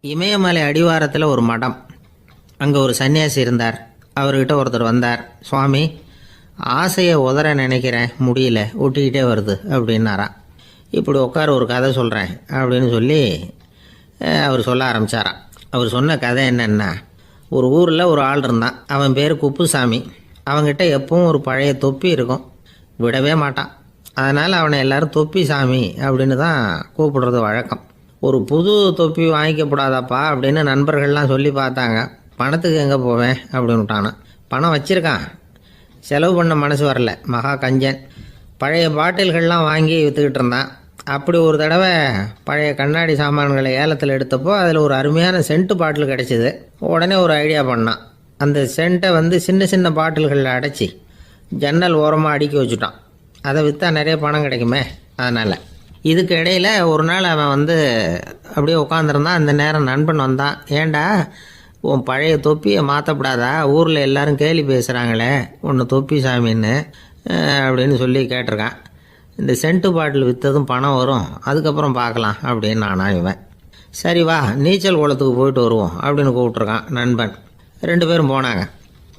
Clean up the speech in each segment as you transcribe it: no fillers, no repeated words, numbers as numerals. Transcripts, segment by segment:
இமயமலை அடிவாரத்தில் ஒரு மடம். அங்கே ஒரு சன்னியாசி இருந்தார். அவர்கிட்ட ஒருத்தர் வந்தார். சுவாமி, ஆசையை உதற நினைக்கிறேன், முடியல, ஒட்டிக்கிட்டே வருது அப்படின்னாராம். இப்படி உட்கார ஒரு கதை சொல்கிறேன் அப்படின்னு சொல்லி அவர் சொல்ல ஆரம்பித்தாராம். அவர் சொன்ன கதை என்னென்னா, ஒரு ஊரில் ஒரு ஆள் இருந்தான். அவன் பேர் குப்புசாமி. அவன்கிட்ட எப்பவும் ஒரு பழைய தொப்பி இருக்கும், விடவே மாட்டான். அதனால் அவனை எல்லோரும் தொப்பி சாமி அப்படின்னு தான் கூப்பிடுறது வழக்கம். ஒரு புது தொப்பி வாங்கிக்கப்படாதாப்பா அப்படின்னு நண்பர்கள்லாம் சொல்லி பார்த்தாங்க. பணத்துக்கு எங்கே போவேன் அப்படின்னு விட்டானான். பணம் வச்சுருக்கான், செலவு பண்ண மனசு வரல, மகா கஞ்சன். பழைய பாட்டில்கள்லாம் வாங்கி விற்றுக்கிட்டு இருந்தான். அப்படி ஒரு தடவை பழைய கண்ணாடி சாமான்களை ஏலத்தில் எடுத்தப்போ அதில் ஒரு அருமையான சென்ட்டு பாட்டில் கிடச்சிது. உடனே ஒரு ஐடியா பண்ணான். அந்த சென்ட்டை சின்ன சின்ன பாட்டில்களில் அடைச்சி ஜன்னல் ஓரமாக அடுக்கி வச்சுட்டான். அதை விற்றா நிறைய பணம் கிடைக்குமே, அதனால். இதுக்கு இடையில் ஒரு நாள் அவன் அப்படியே உட்காந்துருந்தான். அந்த நேரம் நண்பன் வந்தான். ஏண்டா, உன் பழைய தொப்பியை மாற்றப்படாதா? ஊரில் எல்லோரும் கேலி பேசுகிறாங்களே உன்னை தொப்பி சாமின்னு அப்படின்னு சொல்லி கேட்டிருக்கான். இந்த சென்ட்டு பாட்டில் விற்றதும் பணம் வரும், அதுக்கப்புறம் பார்க்கலாம் அப்படின்னு நானா இவன். சரி வா, நீச்சல் குளத்துக்கு போயிட்டு வருவோம் அப்படின்னு கூப்பிட்ருக்கான் நண்பன். 2 பேரும் போனாங்க.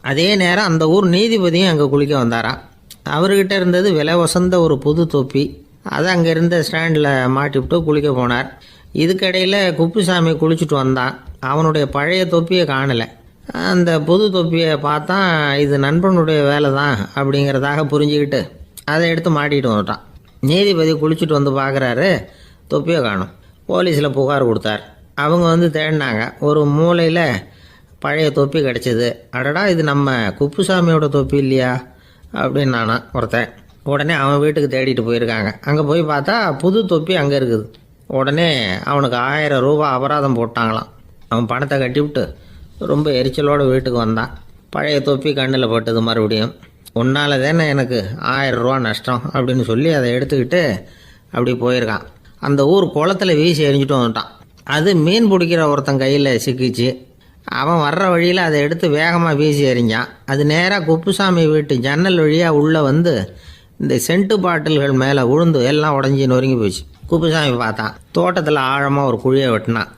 அதே நேரம் அந்த ஊர் நீதிபதியும் அங்கே குளிக்க வந்தாராம். அவர்கிட்ட இருந்தது விலை வசந்த ஒரு புது தொப்பி. அதை அங்கே இருந்த ஸ்டாண்டில் மாட்டிவிட்டு குளிக்க போனார். இதுக்கிடையில் குப்புசாமி குளிச்சுட்டு வந்தான். அவனுடைய பழைய தொப்பியை காணலை. அந்த புது தொப்பியை பார்த்தா இது நண்பனுடைய வேலை தான் அப்படிங்கிறதாக புரிஞ்சுக்கிட்டு அதை எடுத்து மாட்டிகிட்டு வந்துட்டான். நீதிபதி குளிச்சுட்டு வந்து பார்க்குறாரு, தொப்பியை காணும். போலீஸில் புகார் கொடுத்தார். அவங்க தேடினாங்க. ஒரு மூலையில் பழைய தொப்பி கிடச்சிது. அடடா, இது நம்ம குப்புசாமியோட தொப்பி இல்லையா அப்படின்னு நானா ஒருத்தன். உடனே அவன் வீட்டுக்கு தேடிட்டு போயிருக்காங்க. அங்கே போய் பார்த்தா புது தொப்பி அங்கே இருக்குது. உடனே அவனுக்கு 1000 ரூபா அபராதம் போட்டாங்களாம். அவன் பணத்தை கட்டிவிட்டு ரொம்ப எரிச்சலோடு வீட்டுக்கு வந்தான். பழைய தொப்பி கண்ணில் பட்டது. மறுபடியும், உன்னால் தானே எனக்கு 1000 ரூபா நஷ்டம் அப்படின்னு சொல்லி அதை எடுத்துக்கிட்டு அப்படி போயிருக்கான். அந்த ஊர் குளத்தில் வீசி எரிஞ்சிட்டு வந்துட்டான். அது மீன் பிடிக்கிற ஒருத்தன் கையில் சிக்கிச்சு. அவன் வர்ற வழியில் அதை எடுத்து வேகமாக வீசி எறிஞ்சான். அது நேராக குப்புசாமி வீட்டு ஜன்னல் வழியாக உள்ளே இந்த சென்ட்டு பாட்டில்கள் மேலே விழுந்து எல்லாம் உடஞ்சி நொறுங்கி போச்சு. குப்புசாமி பார்த்தான். தோட்டத்தில் ஆழமாக ஒரு குழியை வெட்டினான்.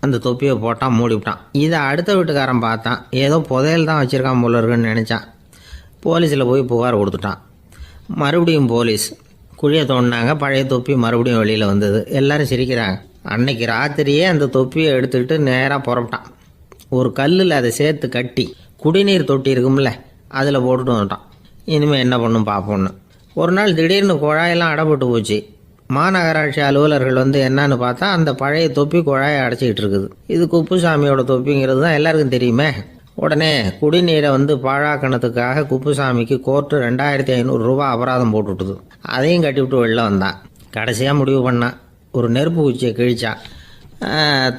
அந்த தொப்பியை போட்டான், மூடிவிட்டான். இதை அடுத்த வீட்டுக்காரன் பார்த்தான். ஏதோ புதையல் தான் வச்சுருக்கான் போல இருக்குன்னு நினச்சான். போலீஸில் போய் புகார் கொடுத்துட்டான். மறுபடியும் போலீஸ் குழியை தோண்டினாங்க. பழைய தொப்பி மறுபடியும் வெளியில் வந்தது. எல்லோரும் சிரிக்கிறாங்க. அன்னைக்கு ராத்திரியே அந்த தொப்பியை எடுத்துக்கிட்டு நேராக புறப்பட்டான். ஒரு கல்லில் அதை சேர்த்து கட்டி குடிநீர் தொட்டி இருக்கும்ல, அதில் போட்டுட்டு வந்துட்டான். இனிமேல் என்ன பண்ணும் பார்ப்போன்னு. ஒரு நாள் திடீர்னு குழாயெல்லாம் அடைப்பட்டு போச்சு. மாநகராட்சி அலுவலர்கள் என்னன்னு பார்த்தா அந்த பழைய தொப்பி குழாயை அடைச்சிக்கிட்டு இருக்குது. இது குப்புசாமியோட தொப்பிங்கிறது தான் எல்லாருக்கும் தெரியுமே. உடனே குடிநீரை பாழாக்கணத்துக்காக குப்புசாமிக்கு கோர்ட்டு 2500 ரூபா அபராதம் போட்டுவிட்டுது. அதையும் கட்டிவிட்டு வெளில வந்தான். கடைசியாக முடிவு பண்ணான். ஒரு நெருப்பு குச்சியை கிழிச்சான்.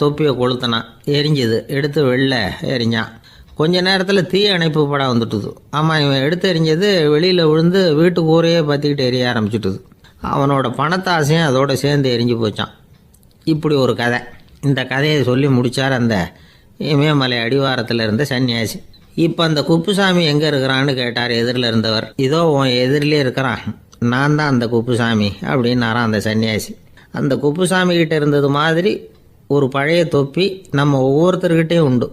தொப்பியை கொளுத்தினான். எரிஞ்சுது. எடுத்து வெளில எரிஞ்சான். கொஞ்ச நேரத்தில் தீ அணைப்பு படம் வந்துட்டுது. ஆமாம், இவன் எடுத்து எரிஞ்சது வெளியில் விழுந்து வீட்டு கூரையே பற்றிக்கிட்டு எரிய ஆரம்பிச்சுட்டுது. அவனோட பணத்தாசையும் அதோடு சேர்ந்து எரிஞ்சு போச்சான். இப்படி ஒரு கதை. இந்த கதையை சொல்லி முடித்தார் அந்த இமயமலை அடிவாரத்தில் இருந்த சன்னியாசி. இப்போ அந்த குப்புசாமி எங்கே இருக்கிறான்னு கேட்டார் எதிரில் இருந்தவர். இதோ உன் எதிரிலே இருக்கிறான், நான் தான் அந்த குப்புசாமி அப்படின்னாரான் அந்த சன்னியாசி. அந்த குப்புசாமி கிட்டே இருந்தது மாதிரி ஒரு பழைய தொப்பி நம்ம ஒவ்வொருத்தர்கிட்டையும் உண்டு.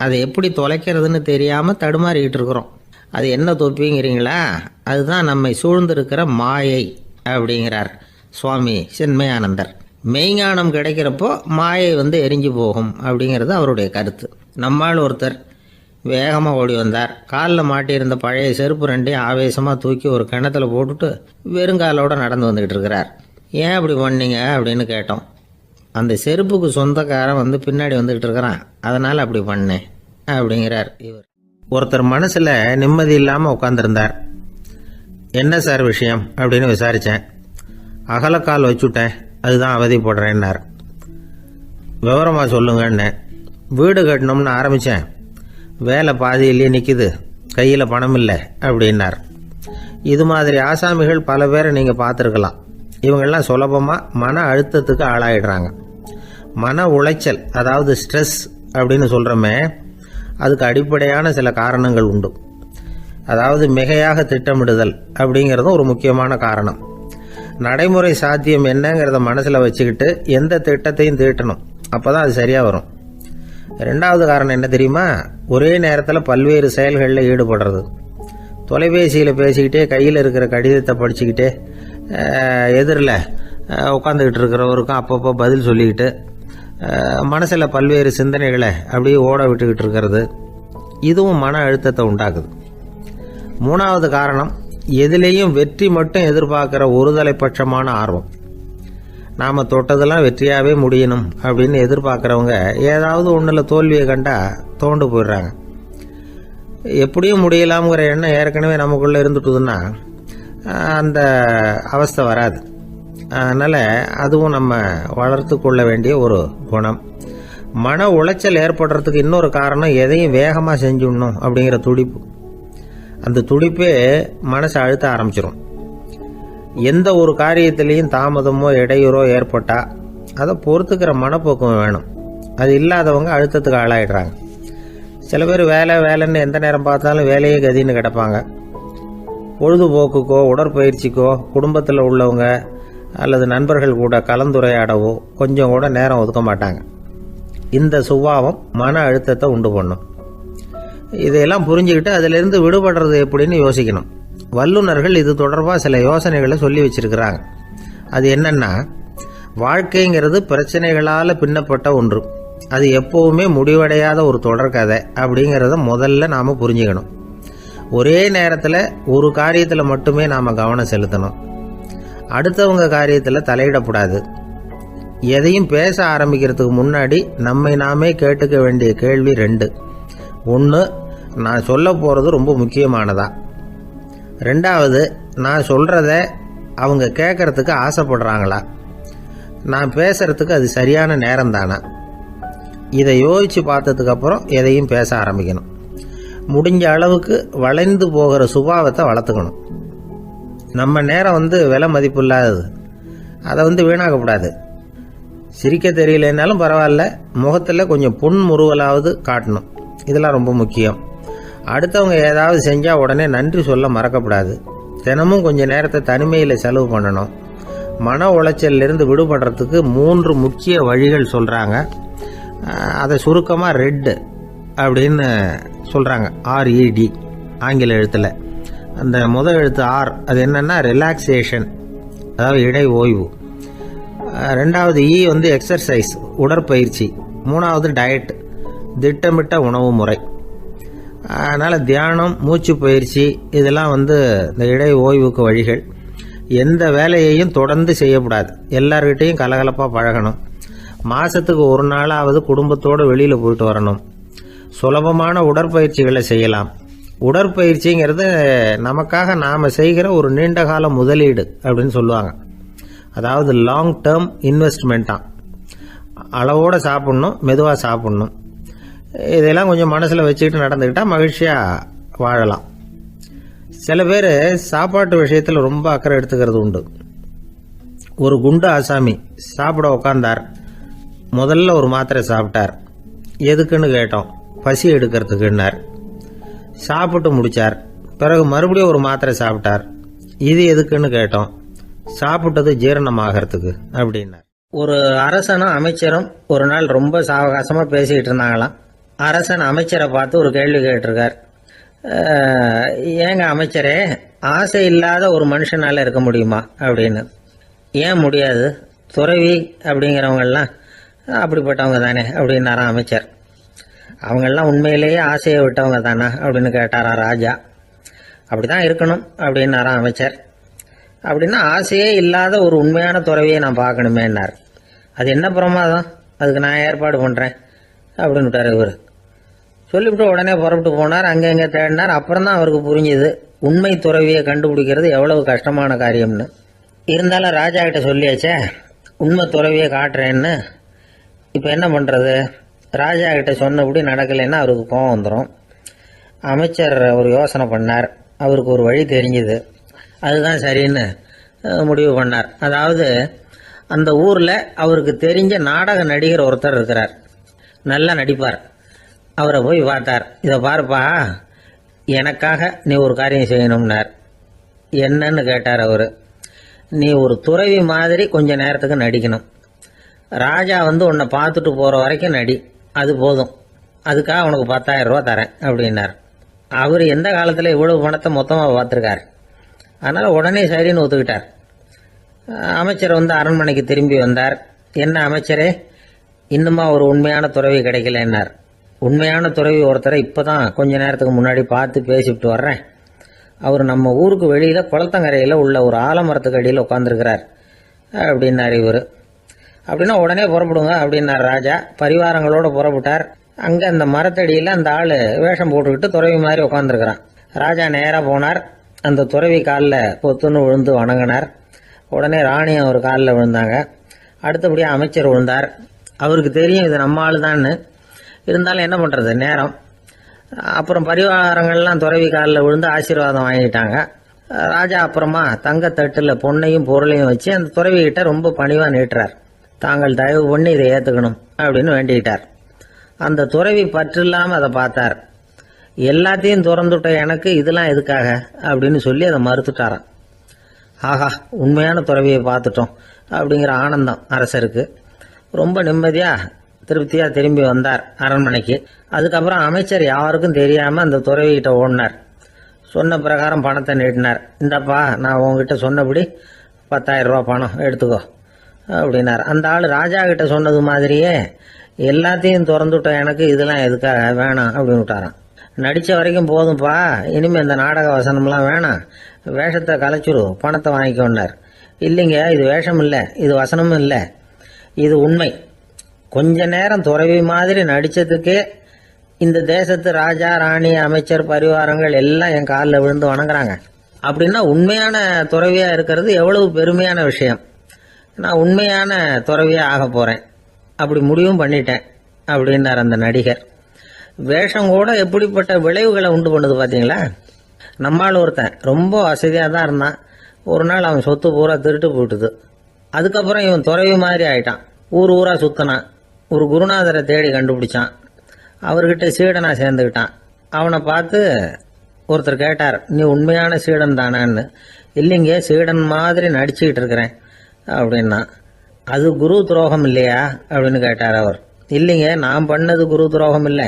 அதை எப்படி தொலைக்கிறதுன்னு தெரியாமல் தடுமாறிக்கிட்டு இருக்கிறோம். அது என்ன தொப்பிங்கிறீங்களா? அதுதான் நம்மை சூழ்ந்திருக்கிற மாயை அப்படிங்கிறார் சுவாமி சின்மயானந்தர். மெய்ஞானம் கிடைக்கிறப்போ மாயை எரிஞ்சு போகும் அப்படிங்கிறது அவருடைய கருத்து. நம்மால் ஒருத்தர் வேகமாக ஓடி வந்தார். காலில் மாட்டியிருந்த பழைய செருப்பு 2ஐயும் ஆவேசமாக தூக்கி ஒரு கிணத்துல போட்டுட்டு வெறுங்காலோடு நடந்து வந்துக்கிட்டு இருக்கிறார். ஏன் அப்படி பண்ணீங்க அப்படின்னு கேட்டோம். அந்த செருப்புக்கு சொந்தக்காரன் பின்னாடி வந்துக்கிட்டு இருக்கிறான், அதனால் அப்படி பண்ணேன் அப்படிங்கிறார் இவர். ஒருத்தர் மனசில் நிம்மதி இல்லாமல் உட்காந்துருந்தார். என்ன சார் விஷயம் அப்படின்னு விசாரித்தேன். அகலக்கால் வச்சுட்டேன், அதுதான் அவதிப்படுறேன்னார். விவரமாக சொல்லுங்கன்னு. வீடு கட்டணும்னு ஆரம்பித்தேன், வேலை பாதியிலேயே நிற்கிது, கையில் பணம் இல்லை அப்படின்னார். இது மாதிரி ஆசாமிகள் பல பேரை நீங்கள் பார்த்துருக்கலாம். இவங்கெல்லாம் சுலபமாக மன அழுத்தத்துக்கு ஆளாயிடுறாங்க. மன உளைச்சல், அதாவது ஸ்ட்ரெஸ் அப்படின்னு சொல்கிறோமே, அதுக்கு அடிப்படையான சில காரணங்கள் உண்டு. அதாவது மிகையாக திட்டமிடுதல் அப்படிங்கிறதும் ஒரு முக்கியமான காரணம். நடைமுறை சாத்தியம் என்னங்கிறத மனசில் வச்சுக்கிட்டு எந்த திட்டத்தையும் தீட்டணும், அப்போ தான் அது சரியாக வரும். ரெண்டாவது காரணம் என்ன தெரியுமா? ஒரே நேரத்தில் பல்வேறு செயல்களில் ஈடுபடுறது. தொலைபேசியில் பேசிக்கிட்டே கையில் இருக்கிற கடிதத்தை படிச்சுக்கிட்டே எதிரில் உட்காந்துக்கிட்டு இருக்கிறவருக்கும் அப்பப்போ பதில் சொல்லிக்கிட்டு மனசில் பல்வேறு சிந்தனைகளை அப்படியே ஓட விட்டுக்கிட்டு இருக்கிறது. இதுவும் மன அழுத்தத்தை உண்டாக்குது. மூணாவது காரணம், எதிலேயும் வெற்றி மட்டும் எதிர்பார்க்குற ஒருதலை பட்சமான ஆர்வம். நாம் தொட்டதெல்லாம் வெற்றியாகவே முடியணும் அப்படின்னு எதிர்பார்க்குறவங்க ஏதாவது ஒன்றில் தோல்வியை கண்டால் தோண்டு போயிடுறாங்க. எப்படியும் முடியலாம்ங்கிற எண்ணம் ஏற்கனவே நமக்குள்ளே இருந்துட்டுதுன்னா அந்த அவஸ்தை வராது. அதனால் அதுவும் நம்ம வளர்த்து கொள்ள வேண்டிய ஒரு குணம். மன உளைச்சல் ஏற்படுறதுக்கு இன்னொரு காரணம், எதையும் வேகமாக செஞ்சுடணும் அப்படிங்கிற துடிப்பு. அந்த துடிப்பே மனசை அழுத்த ஆரம்பிச்சிடும். எந்த ஒரு காரியத்திலையும் தாமதமோ இடையூறோ ஏற்பட்டால் அதை பொறுத்துக்கிற மனப்போக்கம் வேணும். அது இல்லாதவங்க அழுத்தத்துக்கு ஆளாயிடுறாங்க. சில பேர் வேலைன்னு எந்த நேரம் பார்த்தாலும் வேலையே கதின்னு கிடப்பாங்க. பொழுதுபோக்குக்கோ உடற்பயிற்சிக்கோ குடும்பத்தில் உள்ளவங்க அல்லது நண்பர்கள் கூட கலந்துரையாடவோ கொஞ்சம் கூட நேரம் ஒதுக்க மாட்டாங்க. இந்த சுபாவம் மன அழுத்தத்தை உண்டு பண்ணும். இதையெல்லாம் புரிஞ்சுக்கிட்டு அதிலிருந்து விடுபடுறது எப்படின்னு யோசிக்கணும். வல்லுநர்கள் இது தொடர்பாக சில யோசனைகளை சொல்லி வச்சிருக்கிறாங்க. அது என்னன்னா, வாழ்க்கைங்கிறது பிரச்சனைகளால் பின்னப்பட்ட ஒன்று. அது எப்போவுமே முடிவடையாத ஒரு தொடர்கதை அப்படிங்கிறத முதல்ல நாம் புரிஞ்சுக்கணும். ஒரே நேரத்தில் ஒரு காரியத்தில் மட்டுமே நாம் கவனம் செலுத்தணும். அடுத்தவங்க காரியத்தில் தலையிடக்கூடாது. எதையும் பேச ஆரம்பிக்கிறதுக்கு முன்னாடி நம்மை நாமே கேட்டுக்க வேண்டிய கேள்வி 2. 1, நான் சொல்ல போகிறது ரொம்ப முக்கியமானதா? 2வது, நான் சொல்கிறத அவங்க கேட்கறதுக்கு ஆசைப்படுறாங்களா? நான் பேசுறதுக்கு அது சரியான நேரம் தானா? இதை யோசித்து பார்த்ததுக்கப்புறம் எதையும் பேச ஆரம்பிக்கணும். முடிஞ்ச அளவுக்கு வளைந்து போகிற சுபாவத்தை வளர்த்துக்கணும். நம்ம நேரம் விலை மதிப்பு இல்லாதது. அதை வீணாக்கக்கூடாது. சிரிக்க தெரியலனாலும் பரவாயில்ல, முகத்தில் கொஞ்சம் புன்முறுவலாவது காட்டணும். இதெல்லாம் ரொம்ப முக்கியம். அடுத்தவங்க ஏதாவது செஞ்சால் உடனே நன்றி சொல்ல மறக்கக்கூடாது. தினமும் கொஞ்சம் நேரத்தை தனிமையில் செலவு பண்ணணும். மன உளைச்சலிருந்து விடுபடுறதுக்கு 3 முக்கிய வழிகள் சொல்கிறாங்க. அதை சுருக்கமாக ரெட் அப்படின்னு சொல்கிறாங்க. RED ஆங்கில எழுத்தில். அந்த முதல் எழுத்து R, அது என்னென்னா ரிலாக்ஸேஷன், அதாவது இடை ஓய்வு. 2வது E எக்ஸர்சைஸ், உடற்பயிற்சி. 3வது டயட், திட்டமிட்ட உணவு முறை. அதனால் தியானம், மூச்சு பயிற்சி இதெல்லாம் இந்த இடை ஓய்வுக்கு வழிகள். எந்த வேலையையும் தொடர்ந்து செய்யக்கூடாது. எல்லார்கிட்டையும் கலகலப்பாக பழகணும். மாதத்துக்கு ஒரு நாளாவது குடும்பத்தோடு வெளியில் போயிட்டு வரணும். சுலபமான உடற்பயிற்சிகளை செய்யலாம். உடற்பயிற்சிங்கிறது நமக்காக நாம் செய்கிற ஒரு நீண்டகால முதலீடு அப்படின்னு சொல்லுவாங்க. அதாவது லாங் டேர்ம் இன்வெஸ்ட்மெண்ட்டாக. அளவோடு சாப்பிட்ணும், மெதுவாக சாப்பிட்ணும். இதெல்லாம் கொஞ்சம் மனசில் வச்சுக்கிட்டு நடந்துக்கிட்டால் மகிழ்ச்சியாக வாழலாம். சில பேர் சாப்பாட்டு விஷயத்தில் ரொம்ப அக்கறை எடுத்துக்கிறது உண்டு. ஒரு குண்டு ஆசாமி சாப்பிட உக்காந்தார். முதல்ல ஒரு மாத்திரை சாப்பிட்டார். எதுக்குன்னு கேட்டோம். பசி எடுக்கிறதுக்குன்னார். சாப்பிட்டு முடித்தார். பிறகு மறுபடியும் ஒரு மாத்திரை சாப்பிட்டார். இது எதுக்குன்னு கேட்டோம். சாப்பிட்டது ஜீரணமாகறதுக்கு அப்படின்னார். ஒரு அரசனும் அமைச்சரும் ஒரு நாள் ரொம்ப சாவகாசமாக பேசிக்கிட்டு இருந்தாங்களாம். அரசன் அமைச்சரை பார்த்து ஒரு கேள்வி கேட்டிருக்கார். ஏங்க அமைச்சரே, ஆசை இல்லாத ஒரு மனுஷனால் இருக்க முடியுமா அப்படின்னு. ஏன் முடியாது? துறவி அப்படிங்கிறவங்கெல்லாம் அப்படிப்பட்டவங்க தானே அப்படின்னாராம் அமைச்சர். அவங்கெல்லாம் உண்மையிலேயே ஆசையை விட்டவங்க தானே அப்படின்னு கேட்டாரா ராஜா. அப்படி தான் இருக்கணும் அப்படின்னாராம் அமைச்சர். அப்படின்னா ஆசையே இல்லாத ஒரு உண்மையான துறவியை நான் பார்க்கணுமேன்னார். அது என்ன பிரமாதம், அதுக்கு நான் ஏற்பாடு பண்ணுறேன் அப்படின்னு விட்டார் இவர். சொல்லிவிட்டு உடனே புறப்பட்டு போனார். அங்கே தேடினார். அப்புறம் தான் அவருக்கு புரிஞ்சுது உண்மை துறவியை கண்டுபிடிக்கிறது எவ்வளவு கஷ்டமான காரியம்னு. இருந்தாலும் ராஜா கிட்ட சொல்லியாச்சே, உண்மை துறவியை காட்டுறேன்னு. இப்போ என்ன பண்ணுறது? ராஜா கிட்ட சொன்னபடி நடக்கலைன்னா அவருக்கு கோபம் வந்துடும். அமைச்சர் ஒரு யோசனை பண்ணார். அவருக்கு ஒரு வழி தெரிஞ்சுது. அதுதான் சரின்னு முடிவு பண்ணார். அதாவது அந்த ஊரில் அவருக்கு தெரிஞ்ச நாடக நடிகர் ஒருத்தர் இருக்கிறார். நல்லா நடிப்பார். அவரை போய் பார்த்தார். இதை பாருப்பா, எனக்காக நீ ஒரு காரியம் செய்யணும்னார். என்னன்னு கேட்டார் அவர். நீ ஒரு துறவி மாதிரி கொஞ்ச நேரத்துக்கு நடிக்கணும். ராஜா உன்னை பார்த்துட்டு போகிற வரைக்கும் நடி, அது போதும் அதுக்காக உனக்கு 10,000 ரூபா தரேன் அப்படின்னார். அவர் எந்த காலத்தில் இவ்வளவு பணத்தை மொத்தமாக பார்த்துருக்கார். அதனால் உடனே சரின்னு ஒத்துக்கிட்டார். அமைச்சர் அரண்மனைக்கு திரும்பி வந்தார். என்ன அமைச்சரே, இன்னுமா ஒரு உண்மையான துறவி கிடைக்கலன்னார். உண்மையான துறவி ஒருத்தரை இப்போ தான் கொஞ்ச நேரத்துக்கு முன்னாடி பார்த்து பேசிவிட்டு வர்றேன். அவர் நம்ம ஊருக்கு வெளியில் குளத்தங்கரையில் உள்ள ஒரு ஆலமரத்துக்கு அடியில் உட்காந்துருக்கிறார் அப்படின்னார் இவர். அப்படின்னா உடனே புறப்படுங்க அப்படின்னார் ராஜா. பரிவாரங்களோடு புறப்பட்டார். அங்கே அந்த மரத்தடியில் அந்த ஆள் வேஷம் போட்டுக்கிட்டு துறவி மாதிரி உட்காந்துருக்கிறான். ராஜா நேராக போனார். அந்த துறவி காலில் பொத்துன்னு விழுந்து வணங்கினார். உடனே ராணி அவர் காலில் விழுந்தாங்க. அடுத்தபடியாக அமைச்சர் விழுந்தார். அவருக்கு தெரியும் இது நம்ம ஆள் தான்னு. இருந்தாலும் என்ன பண்ணுறது, நேரம். அப்புறம் பரிவாரங்கள்லாம் துறவி காலில் விழுந்து ஆசீர்வாதம் வாங்கிட்டாங்க. ராஜா அப்புறமா தங்கத்தட்டில் பொண்ணையும் பொருளையும் வச்சு அந்த துறவிகிட்ட ரொம்ப பணிவாக நீட்டுறார். தாங்கள் தயவு பண்ணி இதை ஏற்றுக்கணும் அப்படின்னு வேண்டிக்கிட்டார். அந்த துறவி பற்றில்லாமல் அதை பார்த்தார். எல்லாத்தையும் திறந்துட்ட எனக்கு இதெல்லாம் எதுக்காக அப்படின்னு சொல்லி அதை மறுத்துட்டாராம். ஆஹா, உண்மையான துறவியை பார்த்துட்டோம் அப்படிங்கிற ஆனந்தம் அரசருக்கு. ரொம்ப நிம்மதியாக திருப்தியாக திரும்பி வந்தார் அரண்மனைக்கு. அதுக்கப்புறம் அமைச்சர் யாருக்கும் தெரியாமல் அந்த துறவிகிட்ட ஓடினார். சொன்ன பிரகாரம் பணத்தை நீட்டினார். இந்தப்பா, நான் உங்ககிட்ட சொன்னபடி 10,000 ரூபா பணம் எடுத்துக்கோ அப்படின்னார். அந்த ஆள் ராஜா கிட்ட சொன்னது மாதிரியே எல்லாத்தையும் திறந்துவிட்ட எனக்கு இதெல்லாம் எதுக்காக வேணாம் அப்படின்னு விட்டாராம். நடித்த வரைக்கும் போதும்ப்பா, இனிமேல் இந்த நாடக வசனம்லாம் வேணாம், வேஷத்தை கலைச்சிரு, பணத்தை வாங்கிக்கோன்னார். இல்லைங்க, இது வேஷம் இல்லை, இது வசனமும் இல்லை, இது உண்மை. கொஞ்ச நேரம் துறவி மாதிரி நடித்ததுக்கே இந்த தேசத்து ராஜா, ராணி, அமைச்சர், பரிவாரங்கள் எல்லாம் என் காலில் விழுந்து வணங்குறாங்க. அப்படின்னா உண்மையான துறவியாக இருக்கிறது எவ்வளவு பெருமையான விஷயம். நான் உண்மையான துறவியாக ஆக போகிறேன், அப்படி முடிவும் பண்ணிட்டேன் அப்படின்னார் அந்த நடிகர். வேஷம் கூட எப்படிப்பட்ட விளைவுகளை உண்டு பண்ணுது பார்த்தீங்களா. நம்மால் ஒருத்தன் ரொம்ப வசதியாக தான் இருந்தான். ஒரு நாள் அவன் சொத்து பூரா திருட்டு போட்டுது. அதுக்கப்புறம் இவன் துறவி மாதிரி ஆயிட்டான். ஊர் ஊராக சுற்றினான். ஒரு குருநாதரை தேடி கண்டுபிடிச்சான். அவர்கிட்ட சீடனாக சேர்ந்துக்கிட்டான். அவனை பார்த்து ஒருத்தர் கேட்டார், நீ உண்மையான சீடன் தானான்னு. இல்லைங்க, சீடன் மாதிரி நடிச்சுக்கிட்டு இருக்கிறேன் அப்படின்னா. அது குரு துரோகம் இல்லையா அப்படின்னு கேட்டார் அவர். இல்லைங்க, நான் பண்ணது குரு துரோகம் இல்லை,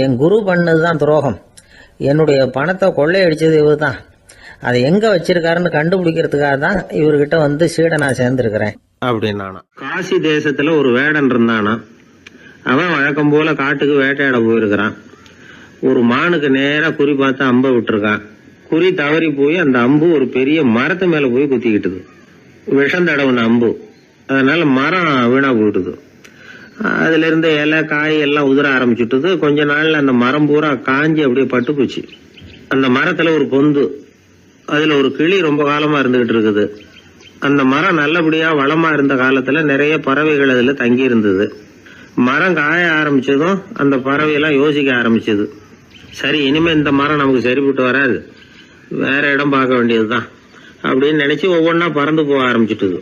என் குரு பண்ணது தான் துரோகம். என்னுடைய பணத்தை கொள்ளையடிச்சது இவர் தான். அதை எங்கே வச்சிருக்காருன்னு கண்டுபிடிக்கிறதுக்காக தான் இவர்கிட்ட சீடனா சேர்ந்துருக்கிறேன் அப்படின்னானா. காசி தேசத்தில் ஒரு வேடன் இருந்தானா. அவன் வழக்கம் போல காட்டுக்கு வேட்டையாட போயிருக்கிறான். ஒரு மானுக்கு நேராக குறி பார்த்து அம்பை விட்டுருக்கான். குறி தவறி போய் அந்த அம்பு ஒரு பெரிய மரத்து மேலே போய் குத்திக்கிட்டுது. விஷம் தடவுன அம்பு. அதனால மரம் வீணா போயிட்டுது. அதுல இருந்த இலை காய் எல்லாம் உதிர ஆரம்பிச்சுட்டுது. கொஞ்ச நாள்ல அந்த மரம் பூரா காஞ்சி அப்படியே பட்டு போச்சு. அந்த மரத்துல ஒரு பொந்து, அதுல ஒரு கிளி ரொம்ப காலமா இருந்துகிட்டு இருக்குது. அந்த மரம் நல்லபடியா வளமா இருந்த காலத்துல நிறைய பறவைகள் அதுல தங்கி இருந்தது. மரம் காய ஆரம்பிச்சதும் அந்த பறவையெல்லாம் யோசிக்க ஆரம்பிச்சது. சரி, இனிமே இந்த மரம் நமக்கு சரிப்பட்டு வராது, வேற இடம் பார்க்க வேண்டியதுதான் அப்படின்னு நினைச்சு ஒவ்வொன்னா பறந்து போக ஆரம்பிச்சுட்டுது.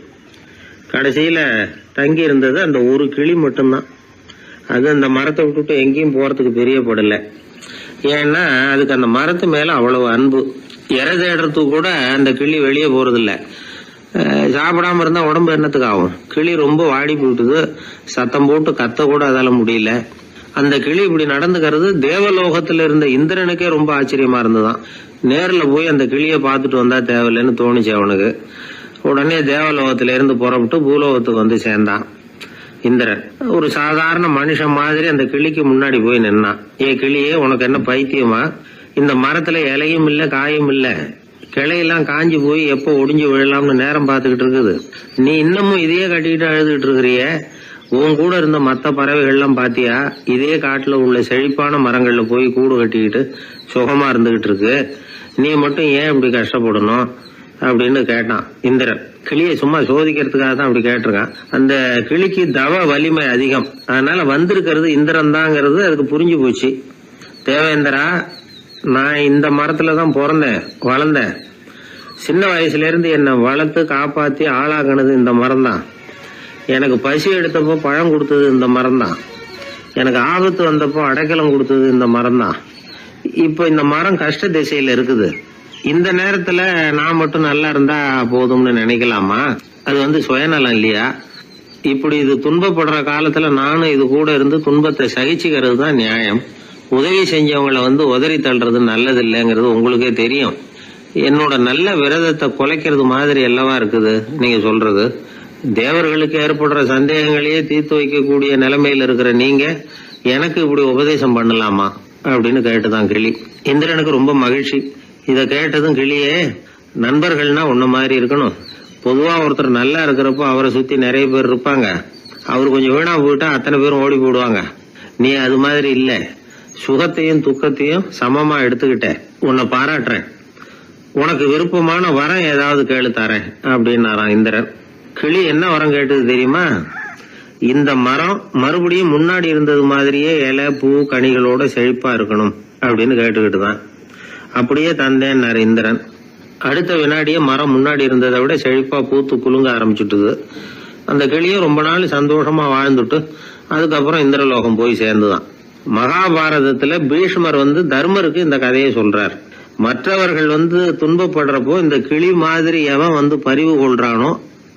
கடைசியில தங்கி இருந்தது அந்த ஒரு கிளி மட்டும்தான். அது அந்த மரத்தை விட்டுட்டு எங்கேயும் போறதுக்கு பிரியப்படல. ஏன்னா அதுக்கு அந்த மரத்து மேல அவ்வளவு அன்பு. இறை தேடுறதுக்கு கூட அந்த கிளி வெளியே போறதில்ல. சாப்பிடாம இருந்தா உடம்பு என்னத்துக்கு ஆகும். கிளி ரொம்ப வாடி போயிட்டுது. சத்தம் போட்டு கத்த கூட அதால முடியல. அந்த கிளி இப்படி நடந்துக்கிறது தேவலோகத்துல இருந்த இந்திரனுக்கே ரொம்ப ஆச்சரியமா இருந்ததுதான். நேர்ல போய் அந்த கிளியை பார்த்துட்டு வந்தா தேவையில்லைன்னு தோணுச்சு அவனுக்கு. உடனே தேவலோகத்தில இருந்து புறப்பட்டு பூலோகத்துக்கு சேர்ந்தான் இந்திரன். ஒரு சாதாரண மனுஷன் மாதிரி அந்த கிளிக்கு முன்னாடி போய் நின்னான். கிளியே, உனக்கு என்ன பைத்தியமா? இந்த மரத்துல இலையும் இல்ல, காயும் இல்ல, கிளையெல்லாம் காஞ்சி போய் எப்போ ஒடிஞ்சு விழலாம்னு நேரம் பார்த்துக்கிட்டு இருக்குது. நீ இன்னமும் இதையே கட்டிக்கிட்டு அழுதுகிட்டு இருக்கிறிய. உன் கூட இருந்த மற்ற பறவைகள்லாம் பாத்தியா? இதே காட்டுல உள்ள செழிப்பான மரங்கள்ல போய் கூடு கட்டிக்கிட்டு சுகமா இருந்துகிட்டு இருக்கு. நீ மட்டும் ஏன் இப்படி கஷ்டப்படணும் அப்படின்னு கேட்டான் இந்திரன். கிளியை சும்மா சோதிக்கிறதுக்காக தான் அப்படி கேட்டிருக்கான். அந்த கிளிக்கு தவ வலிமை அதிகம். அதனால வந்திருக்கிறது இந்திரன் தாங்கிறது அதுக்கு புரிஞ்சு போச்சு. தேவேந்திரா, நான் இந்த மரத்துல தான் பிறந்தேன், வளர்ந்தேன். சின்ன வயசுல இருந்து என்னை வளர்த்து காப்பாத்தி ஆளாக்குனது இந்த மரம் தான். எனக்கு பசி எடுத்தப்போ பழம் கொடுத்தது இந்த மரம் தான். எனக்கு ஆபத்து வந்தப்போ அடைக்கலம் கொடுத்தது இந்த மரம் தான். இப்போ இந்த மரம் கஷ்ட திசையில இருக்குது. இந்த நேரத்துல நான் மட்டும் நல்லா இருந்தா போதும்னு நினைக்கலாமா? அது சுயநலம் இல்லையா? இப்படி இது துன்பப்படுற காலத்துல நானும் இது கூட இருந்து துன்பத்தை சகிச்சுக்கிறது தான் நியாயம். உதவி செஞ்சவங்களை உதறி தள்ளுறது நல்லது இல்லைங்கிறது உங்களுக்கே தெரியும். என்னோட நல்ல விரதத்தை குலைக்கிறது மாதிரி அல்லவா இருக்குது நீங்க சொல்றது. தேவர்களுக்கு ஏற்படுற சந்தேகங்களையே தீர்த்து வைக்கக்கூடிய நிலைமையில இருக்கிற நீங்க எனக்கு இப்படி உபதேசம் பண்ணலாமா அப்படின்னு கேட்டுதான் கிளி. இந்திரனுக்கு ரொம்ப மகிழ்ச்சி. இத கேட்டதும் கிளியே, நண்பர்கள்னா உன்ன மாதிரி இருக்கணும். பொதுவா ஒருத்தர் நல்லா இருக்கிறப்போ அவரை சுத்தி நிறைய பேர் இருப்பாங்க. அவர் கொஞ்சம் வீணா போயிட்டா அத்தனை பேரும் ஓடி போடுவாங்க. நீ அது மாதிரி இல்ல, சுகத்தையும் துக்கத்தையும் சமமா எடுத்துக்கிட்ட. உன்னை பாராட்டுறேன். உனக்கு விருப்பமான வரம் ஏதாவது கேளு தரேன் அப்படின்னாராம் இந்திரன். கிளி என்ன வரம் கேட்டது தெரியுமா? இந்த மரம் மறுபடியும் முன்னாடி இருந்தது மாதிரியே இலை பூ கனிகளோட செழிப்பா இருக்கணும் அப்படின்னு கேட்டுக்கிட்டுதான். அப்படியே தந்தேன்னாரு இந்திரன். அடுத்த வினாடியே மரம் முன்னாடி இருந்ததை விட செழிப்பா பூத்து குலுங்க ஆரம்பிச்சுட்டுது. அந்த கிளியும் ரொம்ப நாள் சந்தோஷமா வாழ்ந்துட்டு அதுக்கப்புறம் இந்திரலோகம் போய் சேர்ந்துதான். மகாபாரதத்துல பீஷ்மர் தர்மருக்கு இந்த கதையை சொல்றார். மற்றவர்கள் துன்பப்படுறப்போ இந்த கிளி மாதிரி எவன் பரிவு கொள்றானோ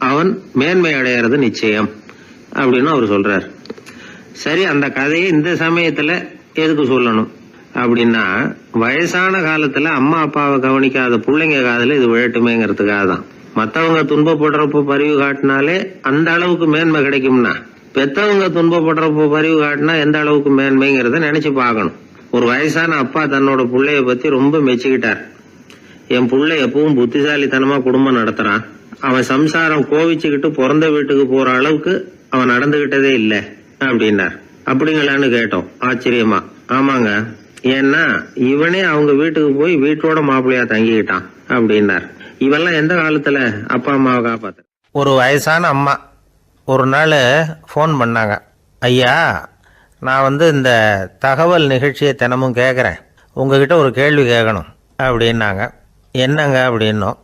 அவன் மேன்மை அடையிறது நிச்சயம் அப்படின்னு அவர் சொல்றார். சரி, அந்த கதையை இந்த சமயத்துல எதுக்கு சொல்லணும் அப்படின்னா, வயசான காலத்துல அம்மா அப்பாவை கவனிக்காத பிள்ளைங்க காதல இது விழட்டுமேங்கிறதுக்காக தான். மத்தவங்க துன்பப்படுறப்போ பரிவு காட்டினாலே அந்த அளவுக்கு மேன்மை கிடைக்கும்னா, பெத்தவங்க துன்பப்படுறப்போ பரிவு காட்டினா எந்த அளவுக்கு மேன்மைங்கிறத நினைச்சு பார்க்கணும். ஒரு வயசான அப்பா தன்னோட பிள்ளைய பத்தி ரொம்ப மெச்சுக்கிட்டார். என் பிள்ளை எப்பவும் புத்திசாலித்தனமா குடும்பம் நடத்துறான். அவன் சம்சாரம் கோவிச்சுக்கிட்டு பிறந்த வீட்டுக்கு போற அளவுக்கு அவன் நடந்துகிட்டதே இல்லை அப்படின்னார். அப்படிங்களான்னு கேட்டோம் ஆச்சரியமா. ஆமாங்க, ஏன்னா இவனே அவங்க வீட்டுக்கு போய் வீட்டோட மாப்பிள்ளையா தங்கிக்கிட்டான் அப்படின்னார். இவெல்லாம் எந்த காலத்துல அப்பா அம்மாவை காப்பாத்த. ஒரு வயசான அம்மா ஒரு நாள் ஃபோன் பண்ணாங்க. ஐயா, நான் இந்த தகவல் நிகழ்ச்சியை தினமும் கேட்குறேன். உங்ககிட்ட ஒரு கேள்வி கேட்கணும் அப்படின்னாங்க. என்னங்க அப்படின்னோம்.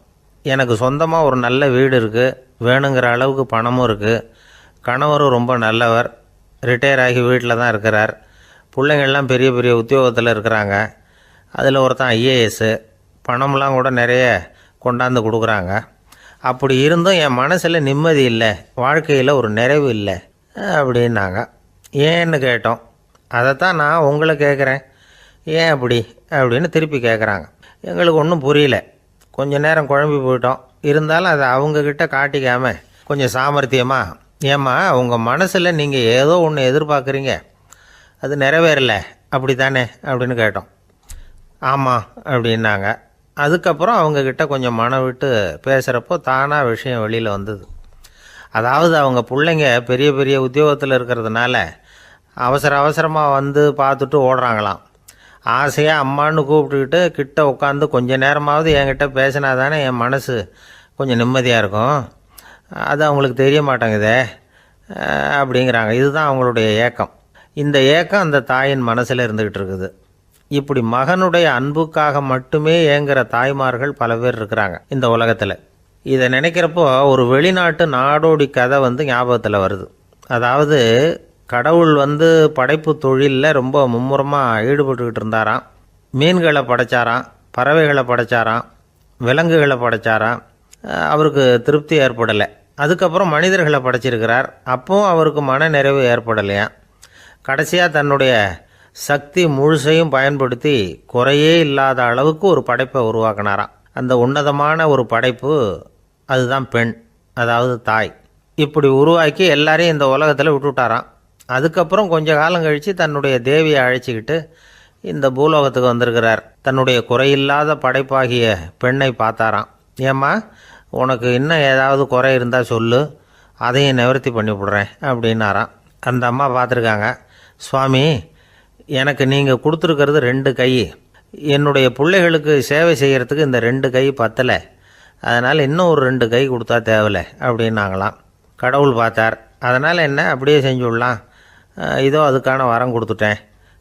எனக்கு சொந்தமாக ஒரு நல்ல வீடு இருக்குது, வேணுங்கிற அளவுக்கு பணமும் இருக்குது, கணவரும் ரொம்ப நல்லவர், ரிட்டையர் ஆகி வீட்டில் தான் இருக்கிறார், பிள்ளைங்கள்லாம் பெரிய பெரிய உத்தியோகத்தில் இருக்கிறாங்க, அதில் ஒருத்தன் ஐஏஎஸ்ஸு, பணம்லாம் கூட நிறைய கொண்டாந்து கொடுக்குறாங்க. அப்படி இருந்தும் என் மனசில் நிம்மதி இல்லை, வாழ்க்கையில் ஒரு நிறைவு இல்லை அப்படின்னாங்க. ஏன்னு கேட்டோம். அதைத்தான் நான் உங்களை கேட்குறேன், ஏன் அப்படி அப்படின்னு திருப்பி கேட்குறாங்க. எங்களுக்கு ஒன்றும் புரியல. கொஞ்ச நேரம் குழம்பி போயிட்டோம். இருந்தாலும் அதை அவங்கக்கிட்ட காட்டிக்காமல் கொஞ்சம் சாமர்த்தியமா, ஏம்மா உங்கள் மனசில் நீங்கள் ஏதோ ஒன்று எதிர்பார்க்குறீங்க, அது நிறைவேறலை அப்படி தானே அப்படின்னு கேட்டோம். ஆமாம் அப்படின்னாங்க. அதுக்கப்புறம் அவங்கக்கிட்ட கொஞ்சம் மனம் விட்டு பேசுகிறப்போ தானாக விஷயம் வெளியில் வந்தது. அதாவது அவங்க பிள்ளைங்க பெரிய பெரிய உத்தியோகத்தில் இருக்கிறதுனால அவசரமாக பார்த்துட்டு ஓடுறாங்களாம். ஆசையாக அம்மான்னு கூப்பிட்டுக்கிட்டு கிட்ட உட்காந்து கொஞ்ச நேரமாவது என்கிட்ட பேசினா தானே என் மனசு கொஞ்சம் நிம்மதியாக இருக்கும். அது அவங்களுக்கு தெரிய மாட்டேங்குதே அப்படிங்கிறாங்க. இதுதான் அவங்களுடைய ஏக்கம். இந்த ஏக்கம் அந்த தாயின் மனசில் இருந்துக்கிட்டு இருக்குது. இப்படி மகனுடைய அன்புக்காக மட்டுமே ஏங்குற தாய்மார்கள் பல பேர் இருக்கிறாங்க இந்த உலகத்தில். இதை நினைக்கிறப்போ ஒரு வெளிநாட்டு நாடோடி கதை ஞாபகத்தில் வருது. அதாவது கடவுள் படைப்பு தொழிலில் ரொம்ப மும்முரமாக ஈடுபட்டுக்கிட்டு இருந்தாராம். மீன்களை படைச்சாராம், பறவைகளை படைச்சாராம், விலங்குகளை படைச்சாராம். அவருக்கு திருப்தி ஏற்படலை. அதுக்கப்புறம் மனிதர்களை படைச்சிருக்கிறார். அப்பவும் அவருக்கு மன நிறைவு ஏற்படலையாம். கடைசியாக தன்னுடைய சக்தி முழுசையும் பயன்படுத்தி குறையே இல்லாத அளவுக்கு ஒரு படைப்பை உருவாக்கினாராம். அந்த உன்னதமான ஒரு படைப்பு அதுதான் பெண், அதாவது தாய். இப்படி உருவாக்கி எல்லாரையும் இந்த உலகத்தில் விட்டுவிட்டாராம். அதுக்கப்புறம் கொஞ்ச காலம் கழித்து தன்னுடைய தேவியை அழைச்சிக்கிட்டு இந்த பூலோகத்துக்கு வந்திருக்கிறார். தன்னுடைய குறையில்லாத படைப்பாகிய பெண்ணை பார்த்தாராம். ஏம்மா, உனக்கு இன்னும் ஏதாவது குறை இருந்தால் சொல்லு, அதையும் நிவர்த்தி பண்ணி விடுறேன் அப்படின்னாராம். அந்த அம்மா பார்த்துருக்காங்க. சுவாமி, எனக்கு நீங்கள் கொடுத்துருக்கிறது 2 கை. என்னுடைய பிள்ளைகளுக்கு சேவை செய்கிறதுக்கு இந்த 2 கை பத்தலை. அதனால் இன்னும் ஒரு 2 கை கொடுத்தா தேவலை அப்படின்னாங்களாம். கடவுள் பார்த்தார். அதனால் என்ன, அப்படியே செஞ்சு விடலாம், இதோ அதுக்கான வரம் கொடுத்துட்டேன்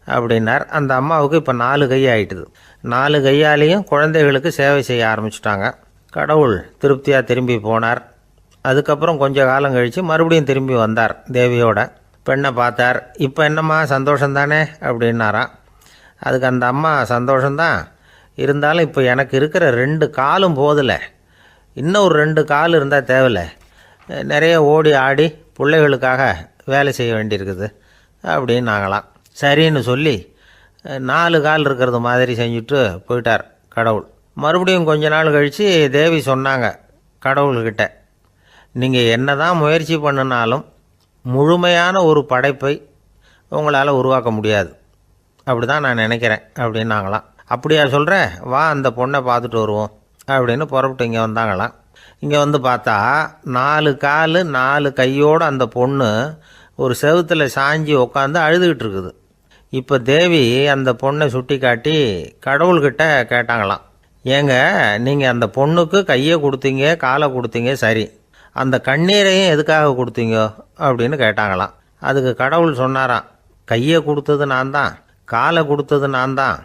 அப்படின்னார். அந்த அம்மாவுக்கு இப்போ 4 கை ஆகிட்டுது. 4 கையாலேயும் குழந்தைகளுக்கு சேவை செய்ய ஆரம்பிச்சுட்டாங்க. கடவுள் திருப்தியாக திரும்பி போனார். அதுக்கப்புறம் கொஞ்ச காலம் கழித்து மறுபடியும் திரும்பி வந்தார் தேவியோட. பெண்ணை பார்த்தார். இப்போ என்னம்மா சந்தோஷந்தானே அப்படின்னாராம். அதுக்கு அந்த அம்மா, சந்தோஷந்தான், இருந்தாலும் இப்போ எனக்கு இருக்கிற 2 காலும் போதில்லை, இன்னும் ஒரு 2 கால் இருந்தால் தேவையில்லை, நிறைய ஓடி ஆடி பிள்ளைகளுக்காக வேலை செய்ய வேண்டியிருக்குது அப்படின்னு நாங்களாம். சரின்னு சொல்லி 4 கால் இருக்கிறது மாதிரி செஞ்சுட்டு போயிட்டார் கடவுள். மறுபடியும் கொஞ்ச நாள் கழித்து தேவி சொன்னாங்க கடவுள்கிட்ட, நீங்கள் என்ன தான் முயற்சி பண்ணினாலும் முழுமையான ஒரு படைப்பை உங்களால் உருவாக்க முடியாது, அப்படி தான் நான் நினைக்கிறேன் அப்படின்னாங்களாம். அப்படியா சொல்கிறேன், வா அந்த பொண்ணை பார்த்துட்டு வருவோம் அப்படின்னு புறப்பட்டு இங்கே வந்தாங்களாம். இங்கே வந்து பார்த்தா 4 கால் 4 கையோடு அந்த பொண்ணு ஒரு செவுத்தில் சாஞ்சி உட்காந்து அழுதுகிட்டு இருக்குது. இப்போ தேவி அந்த பொண்ணை சுட்டி காட்டி கடவுள்கிட்ட கேட்டாங்களாம், ஏங்க நீங்கள் அந்த பொண்ணுக்கு கையை கொடுத்தீங்க காலை கொடுத்தீங்க, சரி, அந்த கண்ணீரையும் எதுக்காக கொடுத்தீங்க அப்படின்னு கேட்டாங்களாம். அதுக்கு கடவுள் சொன்னாராம், கையை கொடுத்தது நான் தான், காலை கொடுத்தது நான் தான்,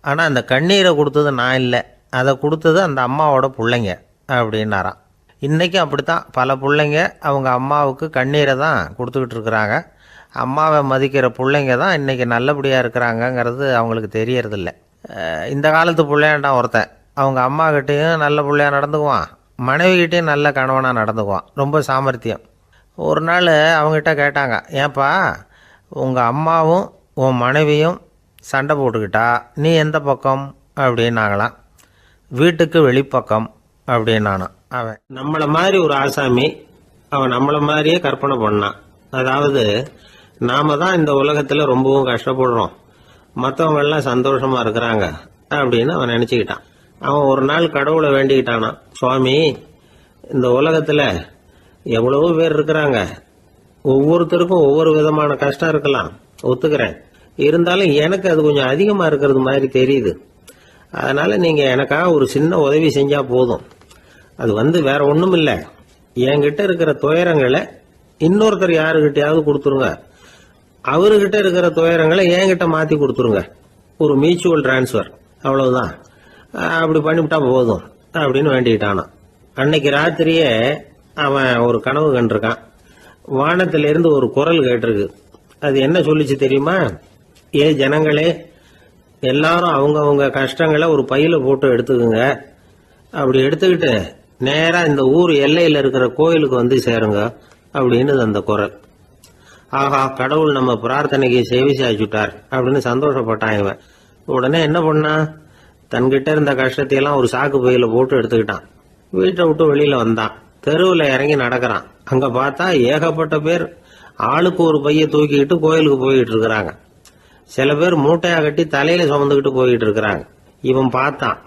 ஆனால் அந்த கண்ணீரை கொடுத்தது நான் இல்லை, அதை கொடுத்தது அந்த அம்மாவோட பிள்ளைங்க அப்படின்னாராம். இன்றைக்கும் அப்படித்தான் பல பிள்ளைங்க அவங்க அம்மாவுக்கு கண்ணீரை தான் கொடுத்துக்கிட்டு இருக்கிறாங்க. அம்மாவை மதிக்கிற பிள்ளைங்க தான் இன்றைக்கி நல்லபடியாக இருக்கிறாங்கங்கிறது அவங்களுக்கு தெரியறதில்ல. இந்த காலத்து பிள்ளையாண்டான் ஒருத்தன் அவங்க அம்மாக்கிட்டேயும் நல்ல பிள்ளையாக நடந்துக்குவான், மனைவிக்கிட்டேயும் நல்ல கணவனாக நடந்துக்குவான், ரொம்ப சாமர்த்தியம். ஒரு நாள் அவங்ககிட்ட கேட்டாங்க, ஏன்பா உங்கள் அம்மாவும் உன் மனைவியும் சண்டை போட்டுக்கிட்டா நீ எந்த பக்கம் அப்படின்னாங்களாம். வீட்டுக்கு வெளிப்பக்கம் அப்படின்னானான். அவன் நம்மளை மாதிரி ஒரு ஆசாமி, அவன் நம்மளை மாதிரியே கற்பனை பண்ணான். அதாவது நாம தான் இந்த உலகத்தில் ரொம்பவும் கஷ்டப்படுறோம், மற்றவங்கெல்லாம் சந்தோஷமா இருக்கிறாங்க அப்படின்னு அவன் நினச்சிக்கிட்டான். அவன் ஒரு நாள் கடவுளை வேண்டிக்கிட்டானா, சுவாமி இந்த உலகத்தில் எவ்வளவோ பேர் இருக்கிறாங்க, ஒவ்வொருத்தருக்கும் ஒவ்வொரு விதமான கஷ்டம் இருக்கலாம், ஒத்துக்கிறேன், இருந்தாலும் எனக்கு அது கொஞ்சம் அதிகமாக இருக்கிறது மாதிரி தெரியுது, அதனால் நீங்கள் எனக்காக ஒரு சின்ன உதவி செஞ்சால் போதும். அது வேற ஒன்றும் இல்லை, என்கிட்ட இருக்கிற துயரங்களை இன்னொருத்தர் யாருக்கிட்டையாவது கொடுத்துருங்க, அவர்கிட்ட இருக்கிற துயரங்களை என்கிட்ட மாற்றி கொடுத்துருங்க, ஒரு மியூச்சுவல் டிரான்ஸ்ஃபர், அவ்வளவுதான், அப்படி பண்ணிவிட்டா போதும் அப்படின்னு வேண்டிக்கிட்டானான். அன்னைக்கு ராத்திரியே அவன் ஒரு கனவு கண்டிருக்கான். வானத்திலிருந்து ஒரு குரல் கேட்டிருக்கு. அது என்ன சொல்லிச்சு தெரியுமா? ஏ ஜனங்களே, எல்லாரும் அவங்கவுங்க கஷ்டங்களை ஒரு பையில போட்டு எடுத்துக்குங்க, அப்படி எடுத்துக்கிட்டு நேரா இந்த ஊர் எல்லையில் இருக்கிற கோயிலுக்கு வந்து சேருங்க அப்படின்னு அந்த குரல். ஆஹா, கடவுள் நம்ம பிரார்த்தனைக்கு செவி சாய்ச்சுட்டார் அப்படின்னு சந்தோஷப்பட்டான் இவன். உடனே என்ன பண்ணா, தன்கிட்ட இருந்த கஷ்டத்தையெல்லாம் ஒரு சாக்கு பையில போட்டு எடுத்துக்கிட்டான். வீட்டை விட்டு வெளியில வந்தான். தெருவில் இறங்கி நடக்கிறான். அங்க பார்த்தா ஏகப்பட்ட பேர் ஆளுக்கு ஒரு பைய தூக்கிக்கிட்டு கோயிலுக்கு போயிட்டு இருக்கிறாங்க. சில பேர் மூட்டையா கட்டி தலையில சுமந்துக்கிட்டு போயிட்டு இருக்கிறாங்க. இவன் பார்த்தான்.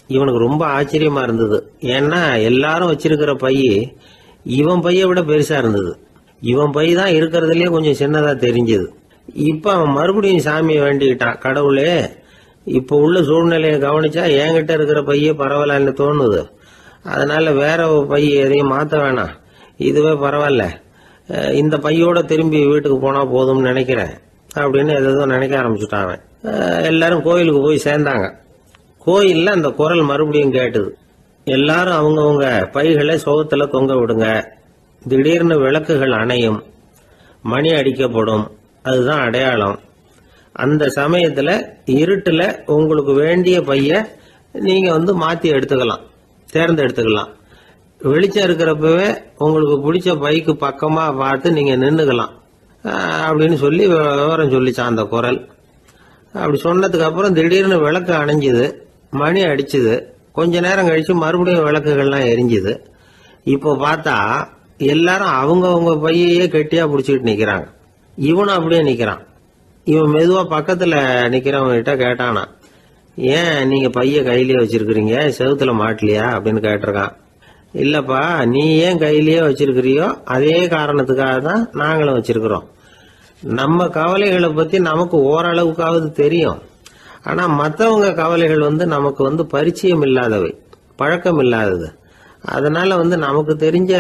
இவனுக்கு ரொம்ப ஆச்சரியமா இருந்தது. ஏன்னா எல்லாரும் வச்சிருக்கிற பைய இவன் பைய விட பெருசா இருந்தது. இவன் பை தான் இருக்கிறதுலயே கொஞ்சம் சின்னதா தெரிஞ்சது. இப்ப அவன் மறுபடியும் சாமியை வேண்டிக்கிட்டான், கடவுளே இப்ப உள்ள சூழ்நிலையை கவனிச்சா என்கிட்ட இருக்கிற பைய பரவாயில்லன்னு தோணுது, அதனால வேற பைய எதையும் மாத்த வேணாம், இதுவே பரவாயில்ல, இந்த பையோட திரும்பி வீட்டுக்கு போனா போதும்னு நினைக்கிறேன் அப்படின்னு எதோ நினைக்க ஆரம்பிச்சுட்டான். எல்லாரும் கோயிலுக்கு போய் சேர்ந்தாங்க. கோயில்ல அந்த குரல் மறுபடியும் கேட்டுது. எல்லாரும் அவங்கவுங்க பைகளை சோகத்துல தொங்க விடுங்க, திடீர்னு விளக்குகள் அணையும், மணி அடிக்கப்படும், அதுதான் அடையாளம். அந்த சமயத்துல இருட்டுல உங்களுக்கு வேண்டிய பைய நீங்க மாத்தி எடுத்துக்கலாம், தேர்ந்தெடுத்துக்கலாம். வெளிச்சம் இருக்கிறப்பவே உங்களுக்கு பிடிச்ச பைக்கு பக்கமா பார்த்து நீங்க நின்னுக்கலாம் அப்படின்னு சொல்லி விவரம் சொல்லிச்சான் அந்த குரல். அப்படி சொன்னதுக்கு அப்புறம் திடீர்னு விளக்கு அணைஞ்சுது, மணி அடிச்சுது. கொஞ்ச நேரம் கழிச்சு மறுபடியும் விளக்குகள்லாம் எரிஞ்சுது. இப்போ பார்த்தா எல்லாரும் அவங்கவுங்க பையையே கெட்டியா பிடிச்சிட்டு நிக்கிறாங்க. இவனும் அப்படியே நிக்கிறான். இவன் மெதுவா பக்கத்துல நிக்கிறவங்கிட்ட கேட்டானா, ஏன் நீங்க பைய கையிலேயே வச்சிருக்கிறீங்க, செவுத்துல மாட்டலையா அப்படின்னு கேட்டிருக்கான். இல்லப்பா, நீ ஏன் கையிலேயே வச்சிருக்கிறியோ அதே காரணத்துக்காக தான் நாங்களும் வச்சிருக்கிறோம். நம்ம கவலைகளை பத்தி நமக்கு ஓரளவுக்காவது தெரியும், ஆனா மற்றவங்க கவலைகள் நமக்கு பரிச்சயம் இல்லாதவை, பழக்கம் இல்லாதது. அதனால நமக்கு தெரிஞ்ச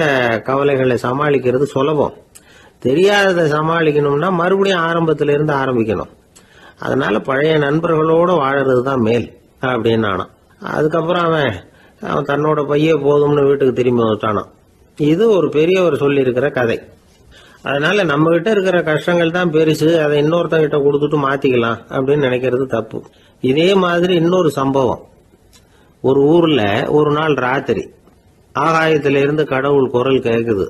கவலைகளை சமாளிக்கிறது சுலபம். தெரியாததை சமாளிக்கணும்னா மறுபடியும் ஆரம்பத்தில இருந்து ஆரம்பிக்கணும். அதனால பழைய நண்பர்களோட வாழறது தான் மேல் அப்படின்னு ஆனான். அதுக்கப்புறம் அவன் தன்னோட பைய போதும்னு வீட்டுக்கு திரும்பி வந்துட்டானான். இது ஒரு பெரியவர் சொல்லி இருக்கிற கதை. அதனால நம்ம கிட்ட இருக்கிற கஷ்டங்கள் தான் பெருசு, அதை இன்னொருத்தங்கிட்ட கொடுத்துட்டு மாத்திக்கலாம் அப்படின்னு நினைக்கிறது தப்பு. இதே மாதிரி இன்னொரு சம்பவம். ஒரு ஊர்ல ஒரு நாள் ராத்திரி ஆகாயத்திலிருந்து கடவுள் குரல் கேக்குது.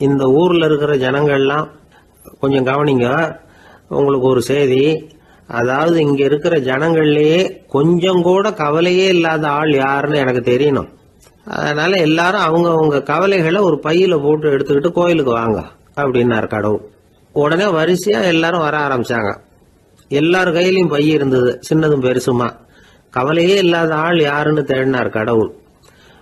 இந்த ஊரில் இருக்கிற ஜனங்கள்லாம் கொஞ்சம் கவனிங்க. உங்களுக்கு ஒரு செய்தி. அதாவது இங்கே இருக்கிற ஜனங்கள்லேயே கொஞ்சம் கூட கவலையே இல்லாத ஆள் யாருன்னு எனக்கு தெரியணும். அதனால எல்லாரும் அவங்க கவலைகளை ஒரு பையில போட்டு எடுத்துக்கிட்டு கோயிலுக்கு வாங்க அப்படின்னார் கடவுள். உடனே வரிசையா எல்லாரும் வர ஆரம்பிச்சாங்க. எல்லார் கையிலையும் பை இருந்தது, சின்னதும் பெருசுமா. கவலையே இல்லாத ஆள் யாருன்னு தேடினார் கடவுள்.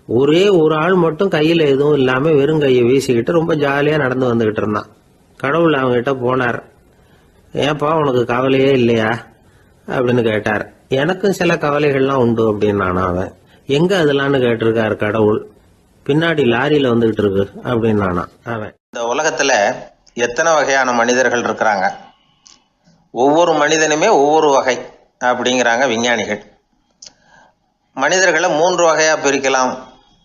ஒரே ஒரு ஆள் மட்டும் கையில எதுவும் இல்லாம வெறும் கையை வீசிக்கிட்டு ரொம்ப ஜாலியா நடந்து வந்துகிட்டு இருந்தான். கடவுள் அவங்ககிட்ட போனார். ஏன்பா உனக்கு கவலையே இல்லையா அப்படின்னு கேட்டார். எனக்கும் சில கவலைகள்லாம் உண்டு அப்படின்னு அவன். எங்க அதெல்லாம்னு கேட்டிருக்காரு கடவுள். பின்னாடி லாரியில வந்துகிட்டு இருக்கு அப்படின்னு அவன். இந்த உலகத்துல எத்தனை வகையான மனிதர்கள் இருக்கிறாங்க, ஒவ்வொரு மனிதனுமே ஒவ்வொரு வகை அப்படிங்கிறாங்க விஞ்ஞானிகள். மனிதர்களை 3 வகையா பிரிக்கலாம்